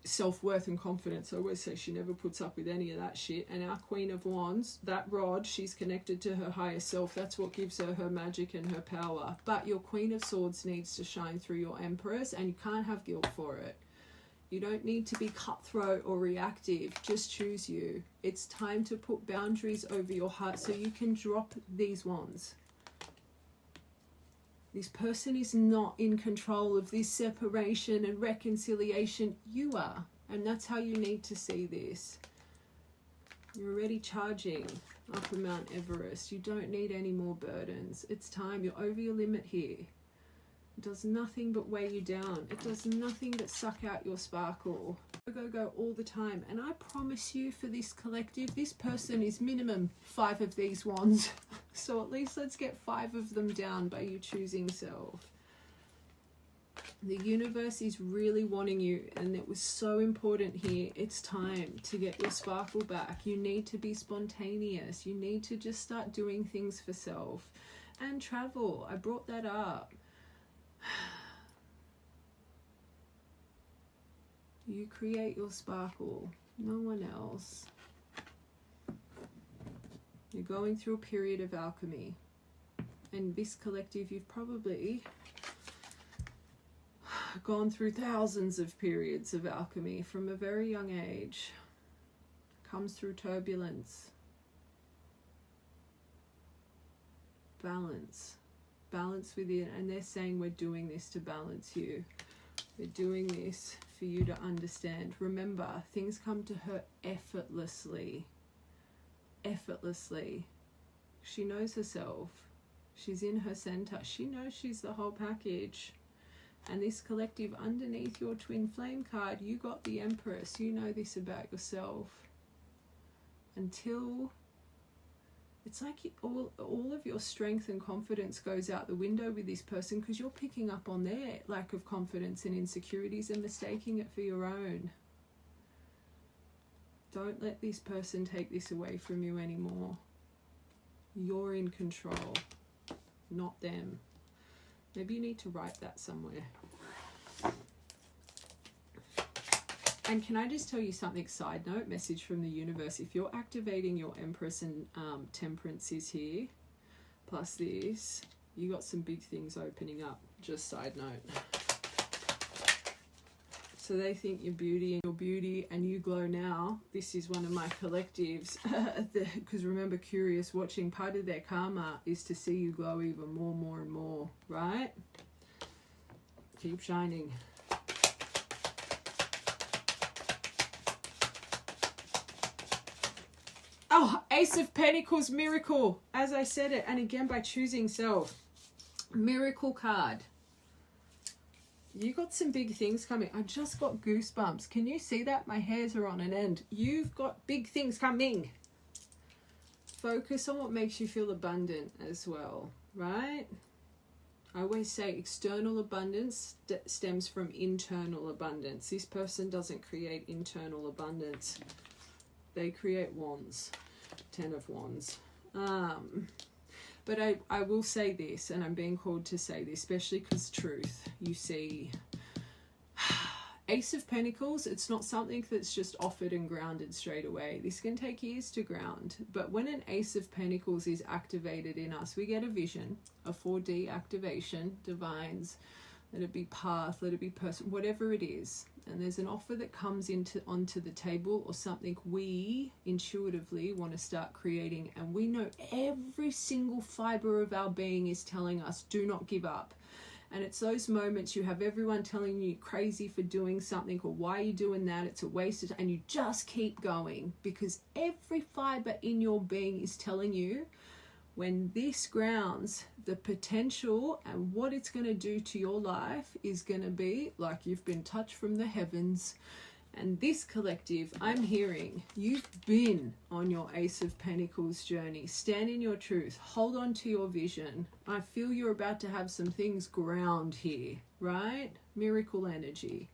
A: Self-worth and confidence. I always say she never puts up with any of that shit. And our Queen of Wands, that rod, she's connected to her higher self. That's what gives her her magic and her power. But your Queen of Swords needs to shine through your Empress, and you can't have guilt for it. You don't need to be cutthroat or reactive. Just choose you. It's time to put boundaries over your heart so you can drop these wands. This person is not in control of this separation and reconciliation. You are. And that's how you need to see this. You're already charging up a Mount Everest. You don't need any more burdens. It's time. You're over your limit here. It does nothing but weigh you down. It does nothing but suck out your sparkle. Go all the time. And I promise you, for this collective, this person is minimum 5 of these wands. So at least let's get 5 of them down by you choosing self. The universe is really wanting you, and it was so important here. It's time to get your sparkle back. You need to be spontaneous. You need to just start doing things for self. And travel. I brought that up. You create your sparkle, no one else. You're going through a period of alchemy. And this collective, you've probably gone through thousands of periods of alchemy from a very young age. Comes through turbulence. Balance within, and they're saying we're doing this to balance you. We're doing this for you to understand. Remember, things come to her effortlessly. Effortlessly. She knows herself. She's in her center. She knows she's the whole package. And this collective, underneath your twin flame card, you got the Empress. You know this about yourself. Until it's like all of your strength and confidence goes out the window with this person, because you're picking up on their lack of confidence and insecurities and mistaking it for your own. Don't let this person take this away from you anymore. You're in control, not them. Maybe you need to write that somewhere. And can I just tell you something, side note, message from the universe. If you're activating your Empress and Temperance is here, plus this, you got some big things opening up. Just side note. So they think you're beauty and you glow now. This is one of my collectives. Because remember, curious watching, part of their karma is to see you glow even more and more, right? Keep shining. Oh, Ace of Pentacles, miracle, as I said it, and again by choosing self. Miracle card. You got some big things coming. I just got goosebumps. Can you see that? My hairs are on an end. You've got big things coming. Focus on what makes you feel abundant as well, right? I always say external abundance stems from internal abundance. This person doesn't create internal abundance. They create wands. 10 of wands. But I will say this, and I'm being called to say this, especially because truth. You see, Ace of Pentacles, it's not something that's just offered and grounded straight away. This can take years to ground. But when an Ace of Pentacles is activated in us, we get a vision, a 4D activation, divines, let it be path, let it be person, whatever it is. And there's an offer that comes onto the table, or something we intuitively want to start creating. And we know every single fiber of our being is telling us, do not give up. And it's those moments you have everyone telling you crazy for doing something, or why are you doing that? It's a waste of time. And you just keep going, because every fiber in your being is telling you, when this grounds, the potential and what it's going to do to your life is going to be like you've been touched from the heavens. And this collective, I'm hearing, you've been on your Ace of Pentacles journey. Stand in your truth. Hold on to your vision. I feel you're about to have some things ground here, right? Miracle energy.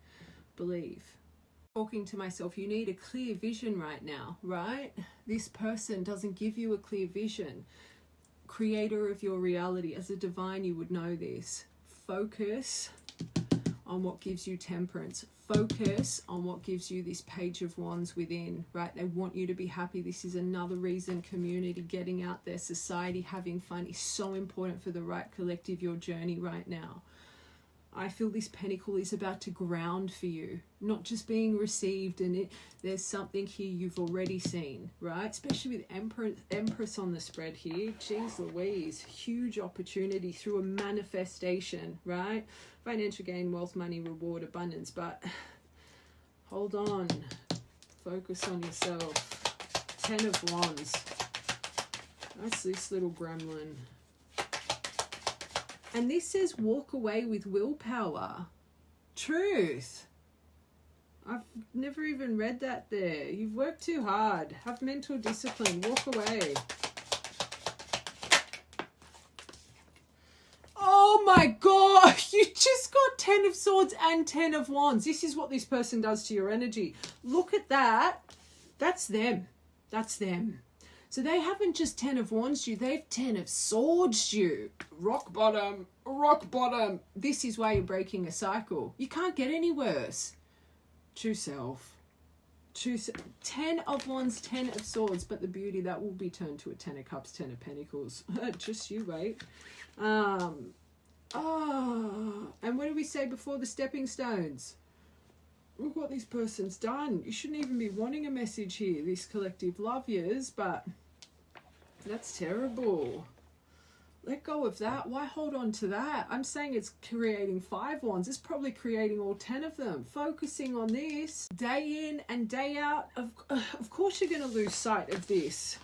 A: Believe. Talking to myself, you need a clear vision right now, right? This person doesn't give you a clear vision. creator of your reality. As a divine, you would know this. Focus on what gives you temperance. Focus on what gives you this Page of Wands within, right? They want you to be happy. This is another reason community, getting out there, society, having fun is so important for the right collective, your journey right now. I feel this pentacle is about to ground for you, not just being received, and there's something here you've already seen, right? Especially with Empress on the spread here. Jeez Louise, huge opportunity through a manifestation, right? Financial gain, wealth, money, reward, abundance. But hold on, focus on yourself. 10 of Wands. That's this little gremlin. And this says walk away with willpower. Truth. I've never even read that there. You've worked too hard. Have mental discipline. Walk away. Oh my God. You just got 10 of Swords and 10 of Wands. This is what this person does to your energy. Look at that. That's them. That's them. So they haven't just 10 of Wands you, they've 10 of Swords you. Rock bottom, rock bottom. This is why you're breaking a cycle. You can't get any worse. True self. 10 of Wands, 10 of Swords, but the beauty, that will be turned to a 10 of Cups, 10 of Pentacles. Just you wait. And what did we say before? The stepping stones. Look what this person's done. You shouldn't even be wanting a message here, this collective love yous, but that's terrible. Let go of that. Why hold on to that? I'm saying it's creating 5 Wands. It's probably creating all 10 of them. Focusing on this day in and day out. Of course you're going to lose sight of this.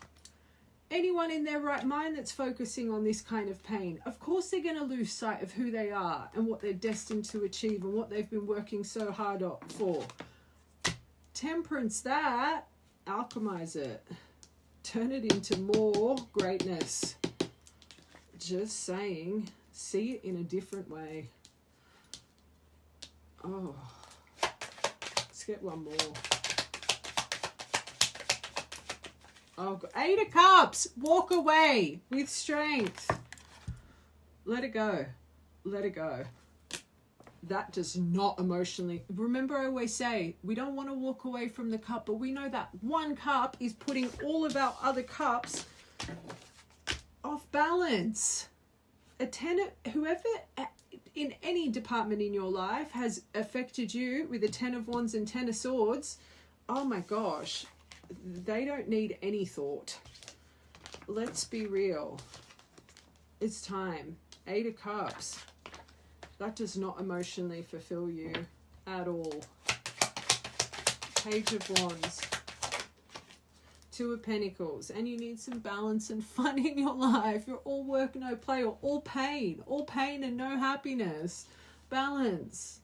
A: Anyone in their right mind that's focusing on this kind of pain, of course they're going to lose sight of who they are and what they're destined to achieve and what they've been working so hard for. Temperance that, alchemize it, turn it into more greatness. Just saying, see it in a different way. Oh, let's get one more. Oh, 8 of Cups. Walk away with strength. Let it go. Let it go. That does not emotionally. Remember, I always say, we don't want to walk away from the cup, but we know that one cup is putting all of our other cups off balance. Whoever in any department in your life has affected you with a 10 of Wands and 10 of Swords, oh my gosh. They don't need any thought. Let's be real. It's time. 8 of Cups. That does not emotionally fulfill you at all. Page of Wands. 2 of Pentacles. And you need some balance and fun in your life. You're all work, no play, or all pain. All pain and no happiness. Balance.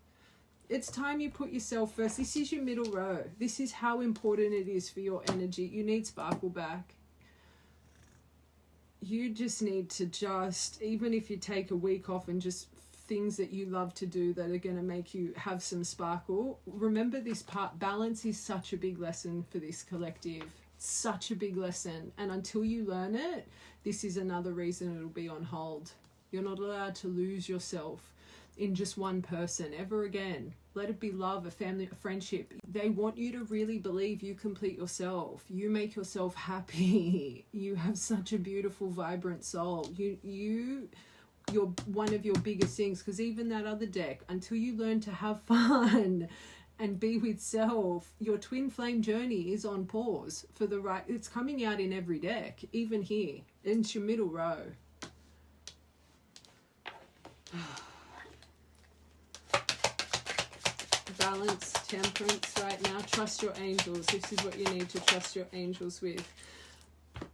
A: It's time you put yourself first. This is your middle row. This is how important it is for your energy. You need sparkle back. You just need to even if you take a week off and just things that you love to do that are going to make you have some sparkle. Remember this part. Balance is such a big lesson for this collective. Such a big lesson. And until you learn it, this is another reason it'll be on hold. You're not allowed to lose yourself in just one person ever again. Let it be love, a family, a friendship. They want you to really believe you complete yourself. You make yourself happy. You have such a beautiful, vibrant soul. You're one of your biggest things, because even that other deck, until you learn to have fun and be with self, your twin flame journey is on pause for the right. It's coming out in every deck, even here. It's your middle row. Balance, temperance right now. Trust your angels. This is what you need to trust your angels with.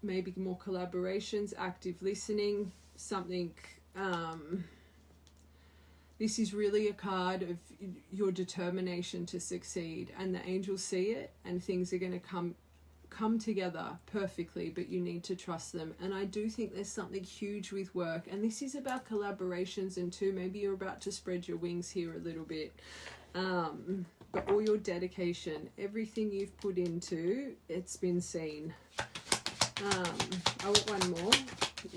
A: Maybe more collaborations, active listening, something. This is really a card of your determination to succeed, and the angels see it, and things are going to come together perfectly, but you need to trust them. And I do think there's something huge with work, and this is about collaborations, and too, maybe you're about to spread your wings here a little bit. But all your dedication, everything you've put into, it's been seen. I want one more.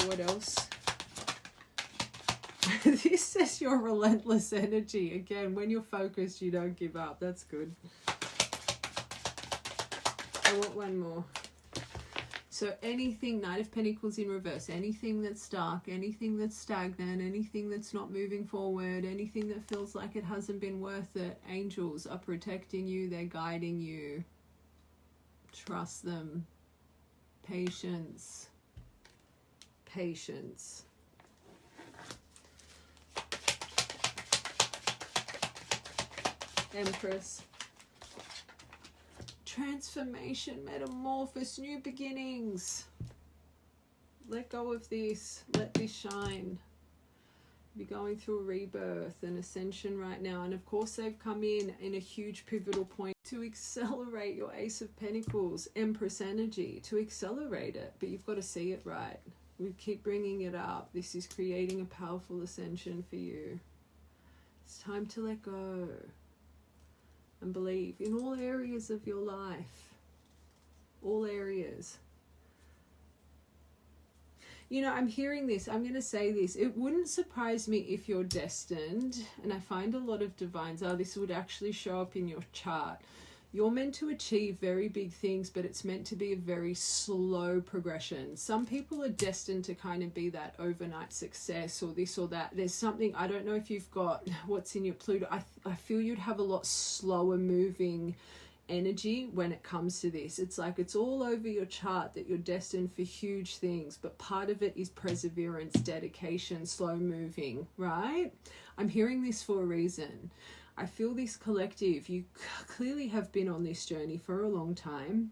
A: What else? This says your relentless energy. Again, when you're focused, you don't give up. That's good. I want one more. So anything, Knight of Pentacles in reverse, anything that's stuck, anything that's stagnant, anything that's not moving forward, anything that feels like it hasn't been worth it, angels are protecting you, they're guiding you. Trust them. Patience. Patience. Empress. Transformation, metamorphosis, new beginnings. Let go of this. Let this shine. Be going through a rebirth and ascension right now. And of course they've come in a huge pivotal point to accelerate your Ace of Pentacles, Empress energy, to accelerate it. But you've got to see it right. We keep bringing it up. This is creating a powerful ascension for you. It's time to let go. And believe in all areas of your life. All areas. You know, I'm hearing this. I'm going to say this. It wouldn't surprise me if you're destined. And I find a lot of divines, this would actually show up in your chart. You're meant to achieve very big things, but it's meant to be a very slow progression. Some people are destined to kind of be that overnight success or this or that. There's something, I don't know if you've got what's in your Pluto. I feel you'd have a lot slower moving energy when it comes to this. It's like it's all over your chart that you're destined for huge things, but part of it is perseverance, dedication, slow moving, right? I'm hearing this for a reason. I feel this collective, you clearly have been on this journey for a long time.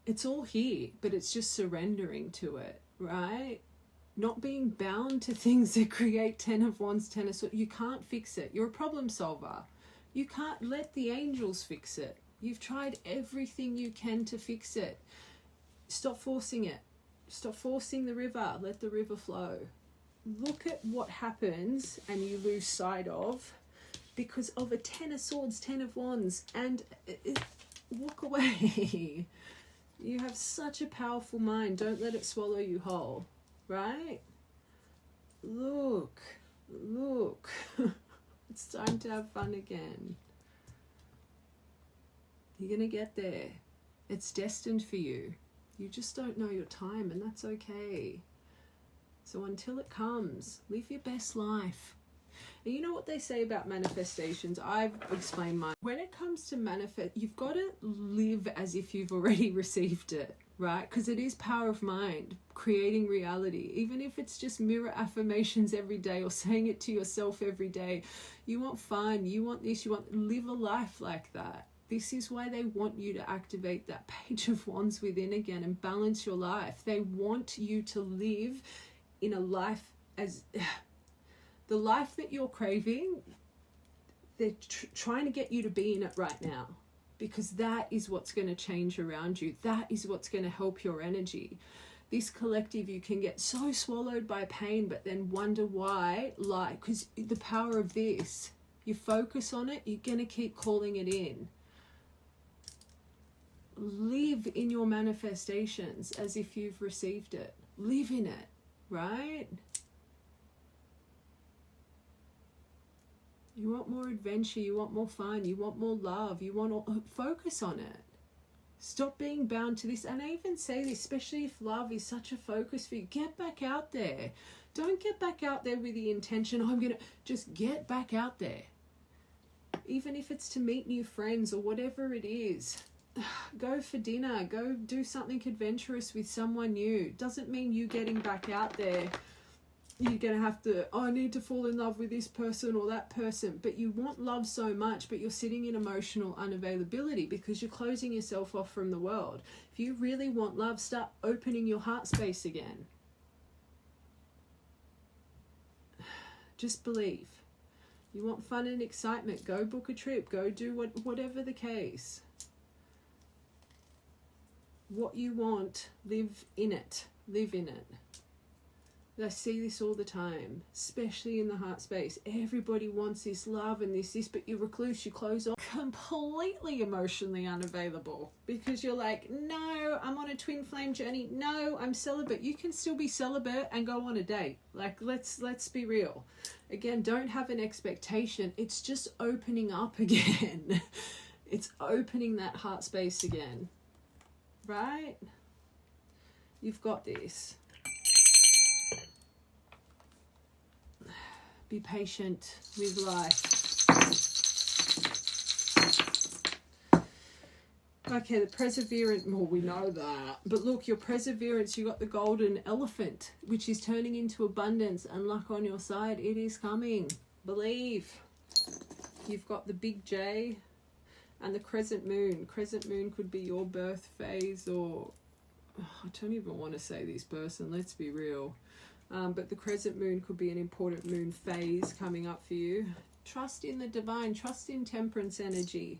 A: It's all here, but it's just surrendering to it, right? Not being bound to things that create 10 of Wands, 10 of Swords. You can't fix it. You're a problem solver. You can't let the angels fix it. You've tried everything you can to fix it. Stop forcing it. Stop forcing the river. Let the river flow. Look at what happens and you lose sight of because of a 10 of Swords, 10 of Wands, and walk away. You have such a powerful mind. Don't let it swallow you whole, right? Look. It's time to have fun again. You're going to get there. It's destined for you. You just don't know your time, and that's okay. So until it comes, live your best life. And you know what they say about manifestations? I've explained mine. When it comes to manifest, you've got to live as if you've already received it, right? Because it is power of mind, creating reality. Even if it's just mirror affirmations every day or saying it to yourself every day. You want fun, you want this, you want live a life like that. This is why they want you to activate that Page of Wands within again and balance your life. They want you to live in a life as the life that you're craving. They're trying to get you to be in it right now, because that is what's going to change around you. That is what's going to help your energy. This collective, you can get so swallowed by pain, but then wonder why, because the power of this, you focus on it, you're going to keep calling it in. Live in your manifestations as if you've received it. Live in it. Right? You want more adventure, you want more fun, you want more love, you want to focus on it. Stop being bound to this. And I even say this, especially if love is such a focus for you, get back out there. Don't get back out there with the intention, I'm going to just get back out there. Even if it's to meet new friends or whatever it is. Go for dinner, go do something adventurous with someone new. Doesn't mean you getting back out there you're going to have to, I need to fall in love with this person or that person. But you want love so much, but you're sitting in emotional unavailability because you're closing yourself off from the world. If you really want love, start opening your heart space again. Just believe. You want fun and excitement, go book a trip, go do whatever the case. What you want, live in it. Live in it. I see this all the time, especially in the heart space. Everybody wants this love and this, but you're recluse, you close off, completely emotionally unavailable because you're like, no, I'm on a twin flame journey. No, I'm celibate. You can still be celibate and go on a date. Like, let's be real. Again, don't have an expectation. It's just opening up again. It's opening that heart space again, right? You've got this. Be patient with life. Okay, the perseverance, well, we know that. But look, your perseverance, you got the golden elephant, which is turning into abundance and luck on your side. It is coming. Believe. You've got the big J and the crescent moon. Crescent moon could be your birth phase, or I don't even want to say this person, let's be real. But the crescent moon could be an important moon phase coming up for you. Trust in the divine, trust in temperance energy.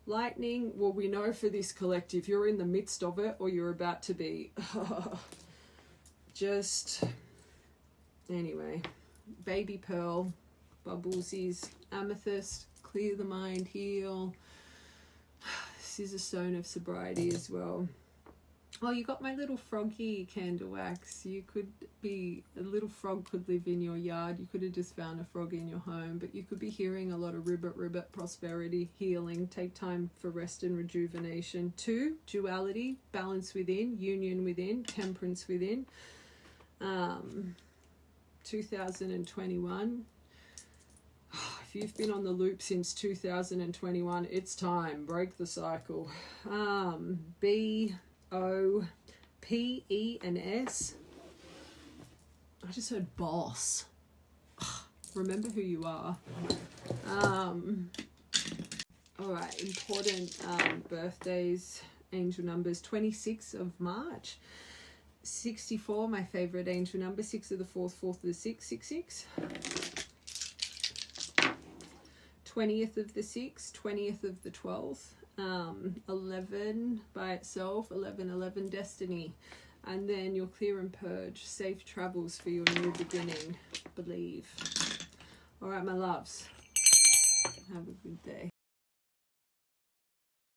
A: Lightning, well, we know for this collective, you're in the midst of it or you're about to be. Just, anyway, baby pearl, bubblesies, amethyst, clear the mind, heal. This is a stone of sobriety as well. Oh, you got my little froggy candle wax. You could be, a little frog could live in your yard. You could have just found a frog in your home, but you could be hearing a lot of ribbit, prosperity, healing. Take time for rest and rejuvenation. 2, duality, balance within, union within, temperance within. 2021. If you've been on the loop since 2021, it's time. Break the cycle. BOPENS. I just heard boss. Remember who you are. Alright, important birthdays, angel numbers. 26th of March. 64, my favourite angel number. 6 of the 4th, 4th of the 6th, 66. 20th of the 6th, 20th of the 12th. 11 by itself, 11 destiny, and then your clear and purge, safe travels for your new beginning. Believe. All right, my loves, have a good day.